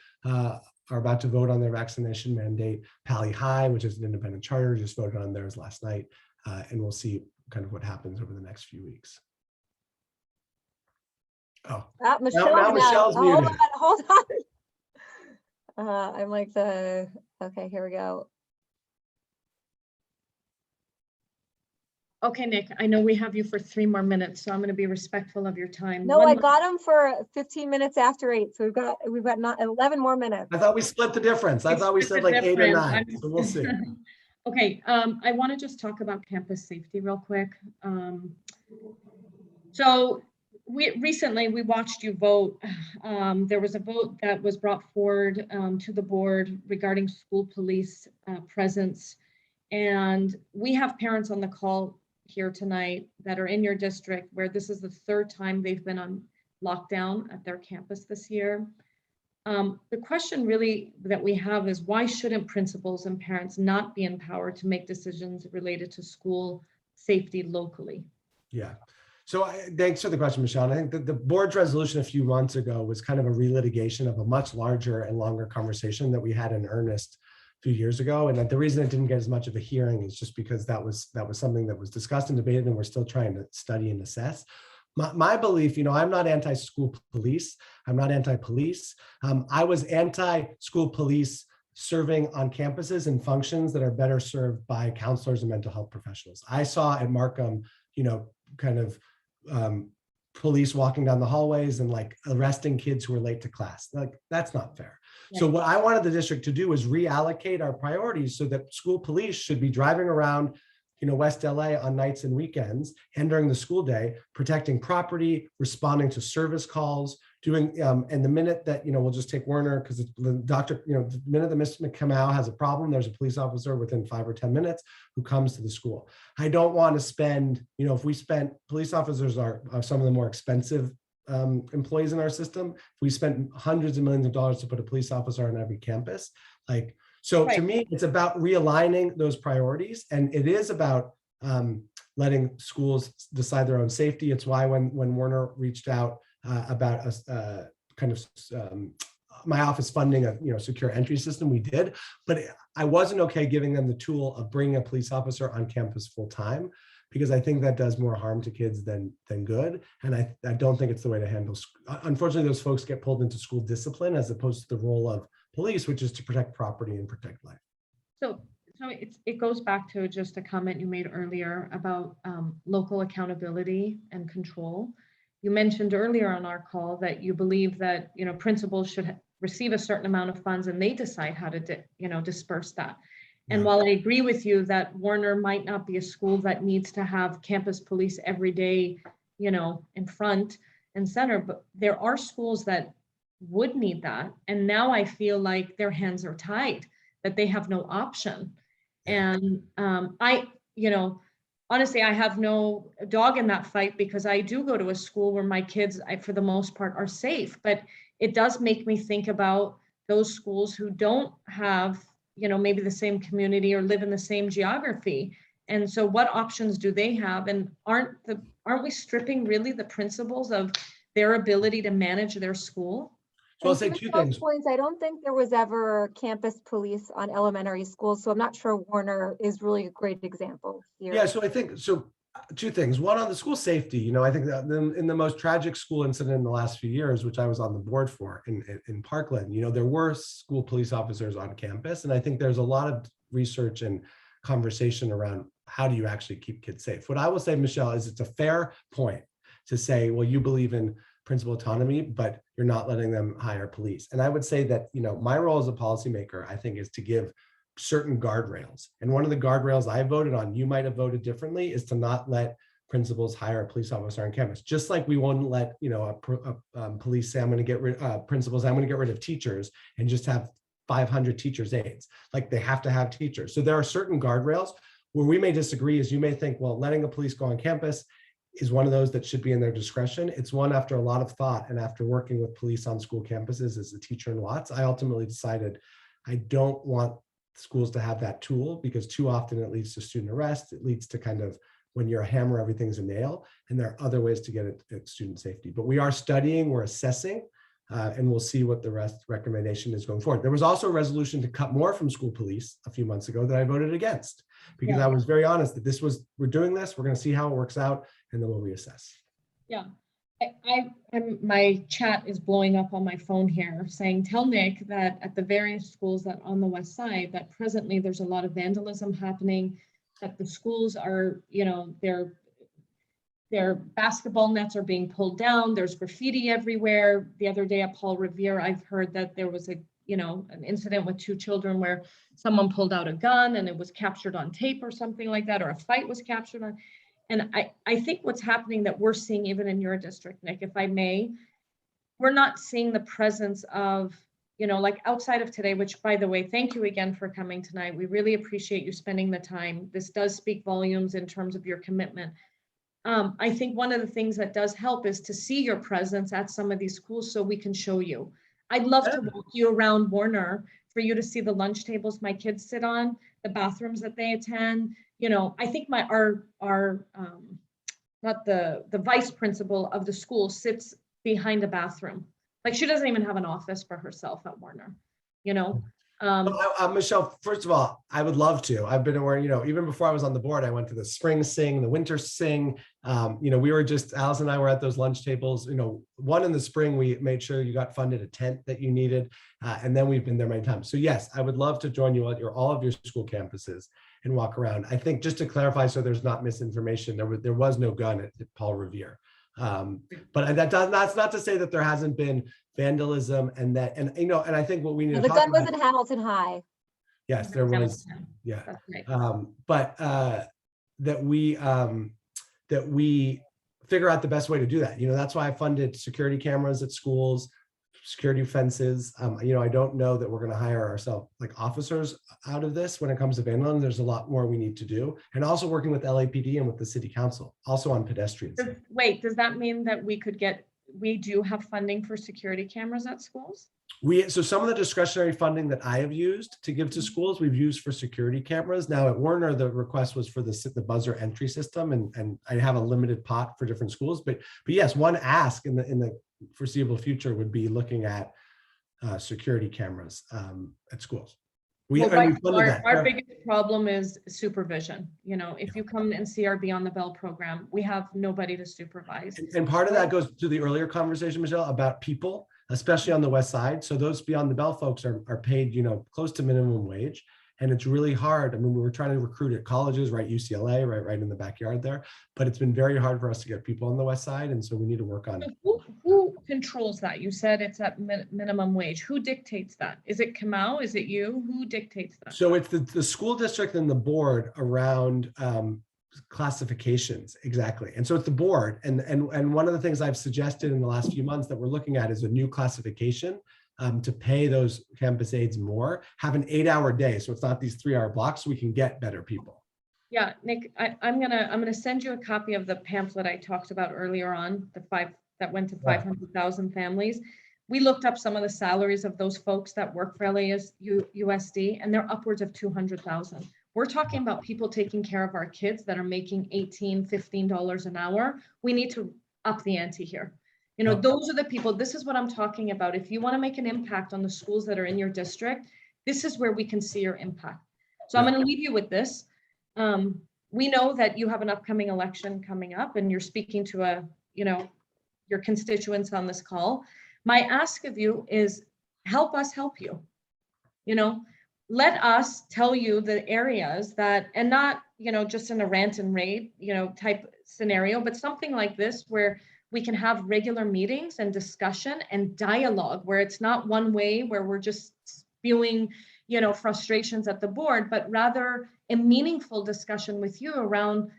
are about to vote on their vaccination mandate. Pali High, which is an independent charter, just voted on theirs last night. And we'll see kind of what happens over the next few weeks. Oh, now Michelle's muted. Hold on. I'm like okay, here we go. Okay, Nick, I know we have you for 3 more minutes, so I'm going to be respectful of your time. No, I got him for 15 minutes after 8, so we've got not 11 more minutes. I thought we split the difference. I thought we said like 8 or 9, so we'll see. Okay, I want to just talk about campus safety real quick. So recently we watched you vote. There was a vote that was brought forward to the board regarding school police presence, and we have parents on the call here tonight that are in your district where this is the 3rd time they've been on lockdown at their campus this year. The question really that we have is, why shouldn't principals and parents not be empowered to make decisions related to school safety locally? Yeah. So thanks for the question, Michelle. I think that the board's resolution a few months ago was kind of a relitigation of a much larger and longer conversation that we had in earnest few years ago, and that the reason it didn't get as much of a hearing is just because that was something that was discussed and debated, and we're still trying to study and assess. My belief, I'm not anti-school police. I'm not anti-police. I was anti-school police serving on campuses and functions that are better served by counselors and mental health professionals. I saw at Markham, kind of police walking down the hallways and like arresting kids who were late to class. Like, that's not fair. Right. So what I wanted the district to do is reallocate our priorities so that school police should be driving around, West LA on nights and weekends and during the school day, protecting property, responding to service calls, doing, and the minute that, we'll just take Werner because the doctor, the minute that Mr. McCamau has a problem, there's a police officer within 5 or 10 minutes who comes to the school. I don't want to spend, if we spent, police officers are some of the more expensive employees in our system. If we spent hundreds of millions of dollars to put a police officer on every campus, so right. To me, it's about realigning those priorities, and it is about letting schools decide their own safety. It's why when Werner reached out about my office funding a secure entry system, we did, but I wasn't okay giving them the tool of bringing a police officer on campus full time, because I think that does more harm to kids than good. And I don't think it's the way to handle. Unfortunately, those folks get pulled into school discipline as opposed to the role of police, which is to protect property and protect life. So it goes back to just a comment you made earlier about local accountability and control. You mentioned earlier on our call that you believe that, you know, principals should receive a certain amount of funds and they decide how to, disperse that. And Yeah. while I agree with you that Warner might not be a school that needs to have campus police every day, you know, in front and center, but there are schools that would need that. And now I feel like their hands are tied, that they have no option. Yeah. And honestly, I have no dog in that fight because I do go to a school where my kids, for the most part, are safe. But it does make me think about those schools who don't have, you know, maybe the same community or live in the same geography. And so what options do they have? And aren't we stripping really the principals of their ability to manage their school? So I'll And say to two those things. points, I don't think there was ever campus police on elementary schools, so I'm not sure Warner is really a great example here. Yeah, so I think, two things. One, on the school safety, you know, I think that in the most tragic school incident in the last few years, which I was on the board for in Parkland, you know, there were school police officers on campus. And I think there's a lot of research and conversation around how do you actually keep kids safe. What I will say, Michelle, is it's a fair point to say, well, you believe in principal autonomy, but you're not letting them hire police. And I would say that, you know, my role as a policymaker, I think, is to give certain guardrails. And one of the guardrails I voted on, you might have voted differently, is to not let principals hire a police officer on campus. Just like we won't let, you know, police say, I'm going to get rid principals, I'm going to get rid of teachers and just have 500 teachers aides. Like, they have to have teachers. So there are certain guardrails where we may disagree. Is you may think, well, letting a police go on campus is one of those that should be in their discretion. It's one after a lot of thought, and after working with police on school campuses as a teacher in Watts, I ultimately decided I don't want schools to have that tool, because too often it leads to student arrest. It leads to kind of, when you're a hammer, everything's a nail, and there are other ways to get at student safety. But we are studying, we're assessing, and we'll see what the recommendation is going forward. There was also a resolution to cut more from school police a few months ago that I voted against, because I was very honest that we're doing this, we're going to see how it works out, and then we'll reassess. Yeah, my chat is blowing up on my phone here saying, tell Nick that at the various schools that on the west side, that presently there's a lot of vandalism happening, that the schools are, you know, their basketball nets are being pulled down. There's graffiti everywhere. The other day at Paul Revere, I've heard that there was an incident with 2 children where someone pulled out a gun and it was captured on tape or something like that, or a fight was captured on. And I think what's happening that we're seeing even in your district, Nick, if I may, we're not seeing the presence of, you know, like outside of today, which, by the way, thank you again for coming tonight. We really appreciate you spending the time. This does speak volumes in terms of your commitment. I think one of the things that does help is to see your presence at some of these schools so we can show you. I'd love to walk you around Warner for you to see the lunch tables my kids sit on, the bathrooms that they attend. You know, I think our not the vice principal of the school sits behind a bathroom. Like, she doesn't even have an office for herself at Warner, you know. Michelle, first of all, I would love to. I've been aware, you know, even before I was on the board, I went to the spring sing, the winter sing. You know, Alice and I were at those lunch tables. You know, one in the spring, we made sure you got funded a tent that you needed. And then we've been there many times. So yes, I would love to join you at all of your school campuses and walk around. I think, just to clarify, so there's not misinformation, there was no gun at Paul Revere. But that's not to say that there hasn't been vandalism and I think what we need The to gun talk was about, in Hamilton High. yes, there was, yeah. That's right. But that we figure out the best way to do that. You know, that's why I funded security cameras at schools, security fences. You know, I don't know that we're going to hire ourselves like officers out of this when it comes to vandalism. There's a lot more we need to do, and also working with LAPD and with the city council, also on pedestrians. Wait, does that mean that we do have funding for security cameras at schools? So some of the discretionary funding that I have used to give to schools, we've used for security cameras. Now at Warner, the request was for the buzzer entry system, and I have a limited pot for different schools. But yes, one ask in the foreseeable future would be looking at security cameras at schools. Well, and right, we funded that. our biggest problem is supervision. You know, if you come and see our Beyond the Bell program, we have nobody to supervise. And part of that goes to the earlier conversation, Michelle, about people, especially on the West Side. So those Beyond the Bell folks are paid, close to minimum wage. And it's really hard. I mean, we were trying to recruit at colleges, right? UCLA, right in the backyard there. But it's been very hard for us to get people on the West Side. And so we need to work on it. Who controls that? You said it's at minimum wage. Who dictates that? Is it Kamau? Is it you? Who dictates that? So it's the school district and the board around classifications. Exactly. And so it's the board. And one of the things I've suggested in the last few months that we're looking at is a new classification to pay those campus aides more, have an 8-hour day. So it's not these 3-hour blocks, so we can get better people. Yeah, Nick, I'm gonna send you a copy of the pamphlet I talked about earlier on, the 5 that went to 500,000 families. We looked up some of the salaries of those folks that work for LAUSD, and they're upwards of 200,000. We're talking about people taking care of our kids that are making $18, $15 an hour. We need to up the ante here. Those are the people, this is what I'm talking about. If you want to make an impact on the schools that are in your district, this is where we can see your impact. So I'm going to leave you with this. We know that you have an upcoming election coming up and you're speaking to your constituents on this call. My ask of you is help us help you. Let us tell you the areas that, and not, just in a rant and rave, type scenario, but something like this where we can have regular meetings and discussion and dialogue where it's not one way where we're just spewing, frustrations at the board, but rather a meaningful discussion with you around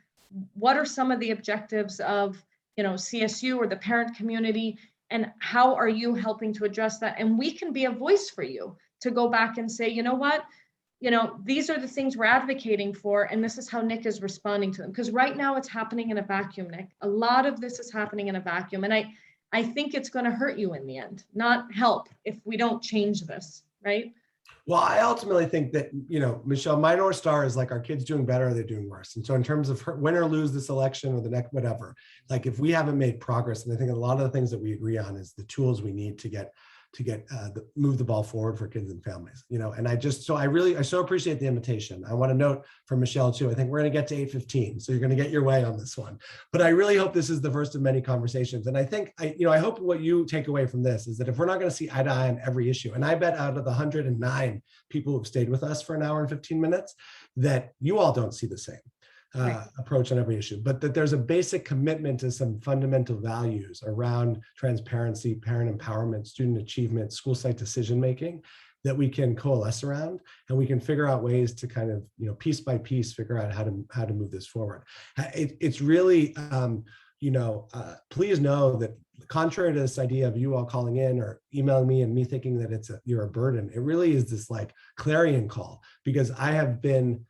what are some of the objectives of, CSU or the parent community, and how are you helping to address that? And we can be a voice for you to go back and say, these are the things we're advocating for, and this is how Nick is responding to them. Because right now it's happening in a vacuum, Nick. A lot of this is happening in a vacuum. And I think it's going to hurt you in the end, not help if we don't change this, right? Well, I ultimately think that, Michelle, my North Star is like, our kids doing better, or they're doing worse. And so in terms of win or lose this election or the next, whatever, like if we haven't made progress, and I think a lot of the things that we agree on is the tools we need to move the ball forward for kids and families, and I so appreciate the invitation. I want to note for Michelle too, I think we're going to get to 8:15. So you're going to get your way on this one, but I really hope this is the first of many conversations. And I think, I hope what you take away from this is that if we're not going to see eye to eye on every issue, and I bet out of the 109 people who've stayed with us for an hour and 15 minutes, that you all don't see the same approach on every issue, but that there's a basic commitment to some fundamental values around transparency, parent empowerment, student achievement, school site decision-making that we can coalesce around, and we can figure out ways to kind of, piece by piece, figure out how to move this forward. It's really, please know that contrary to this idea of you all calling in or emailing me and me thinking that you're a burden, it really is this like clarion call, because I have been,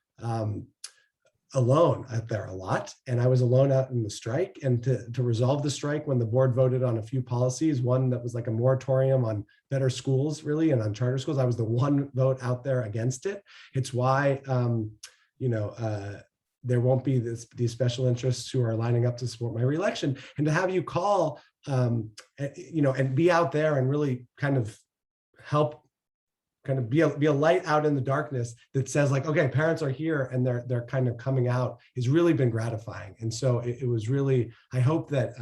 alone out there a lot. And I was alone out in the strike, and to resolve the strike when the board voted on a few policies, one that was like a moratorium on better schools really, and on charter schools, I was the one vote out there against it. It's why, there won't be these special interests who are lining up to support my reelection. And to have you call, and be out there and really kind of help kind of be a light out in the darkness that says like, okay, parents are here and they're kind of coming out, has really been gratifying. And so it was really, I hope that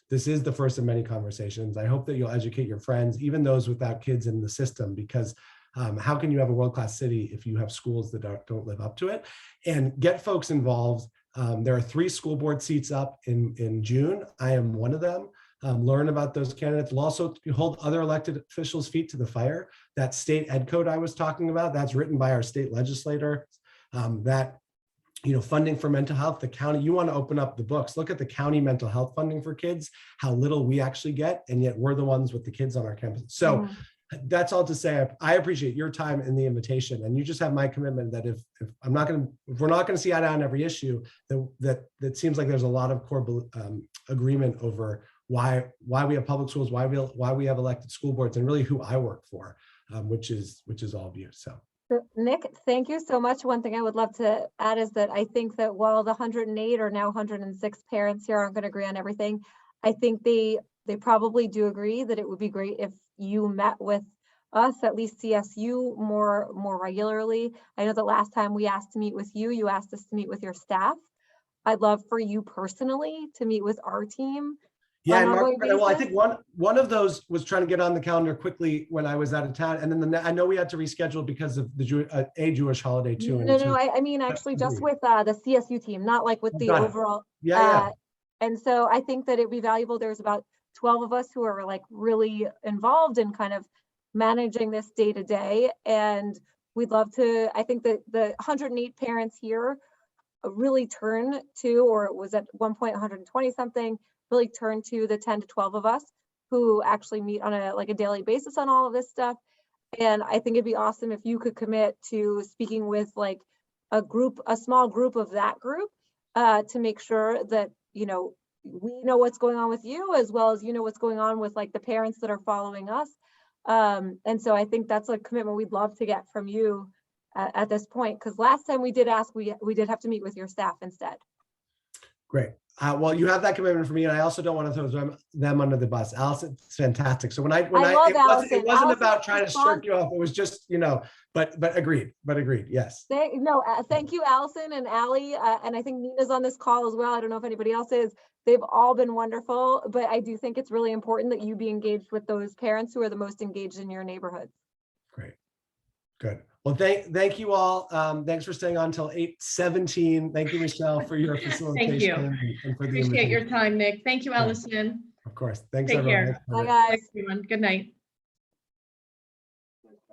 this is the first of many conversations. I hope that you'll educate your friends, even those without kids in the system, because how can you have a world-class city if you have schools that don't live up to it? And get folks involved. There are 3 school board seats up in June. I am one of them. Learn about those candidates. We'll also hold other elected officials' feet to the fire. That state ed code I was talking about, that's written by our state legislator. That, funding for mental health, the county, you want to open up the books. Look at the county mental health funding for kids, how little we actually get, and yet we're the ones with the kids on our campus. So that's all to say, I appreciate your time and the invitation, and you just have my commitment that if we're not going to see eye to eye on every issue, that seems like there's a lot of core agreement over why we have public schools, why we have elected school boards, and really who I work for, which is all of you. So Nick, thank you so much. One thing I would love to add is that I think that while the 108 or now 106 parents here aren't going to agree on everything, I think they probably do agree that it would be great if you met with us, at least CSU, more regularly. I know the last time we asked to meet with you, you asked us to meet with your staff. I'd love for you personally to meet with our team. Yeah, on and an Mark, ongoing well, I basis. think one of those was trying to get on the calendar quickly when I was out of town, and then I know we had to reschedule because of the a Jewish holiday too. and No, so- I mean, actually just agreed. with the CSU team, not like with the Got it. overall. Yeah, yeah. And so I think that it'd be valuable. There's about 12 of us who are like really involved in kind of managing this day to day. And we'd love to, I think that the 108 parents here really turn to, or it was at one point 120 something, really turn to the 10 to 12 of us who actually meet on a daily basis on all of this stuff. And I think it'd be awesome if you could commit to speaking with like a small group of that group to make sure that, we know what's going on with you, as well as what's going on with like the parents that are following us. And so I think that's a commitment we'd love to get from you at this point, because last time we did ask, we did have to meet with your staff instead. Great. Well, you have that commitment for me, and I also don't want to throw them under the bus. Allison, it's fantastic. So when I love it Allison. wasn't Allison about trying to responds- shirk you off. It was just, but agreed. Yes. Thank you, Allison and Allie, and I think Nina's on this call as well. I don't know if anybody else is. They've all been wonderful, but I do think it's really important that you be engaged with those parents who are the most engaged in your neighborhood. Great. Good. Well, thank you all. Thanks for staying on until 8:17. Thank you, Michelle, for your facilitation. And for the Appreciate your invitation. time, Nick. Thank you, Yeah. Allison. Of course. Thanks, Take everyone. care. Bye, Thanks, guys. Thanks, everyone. Good night.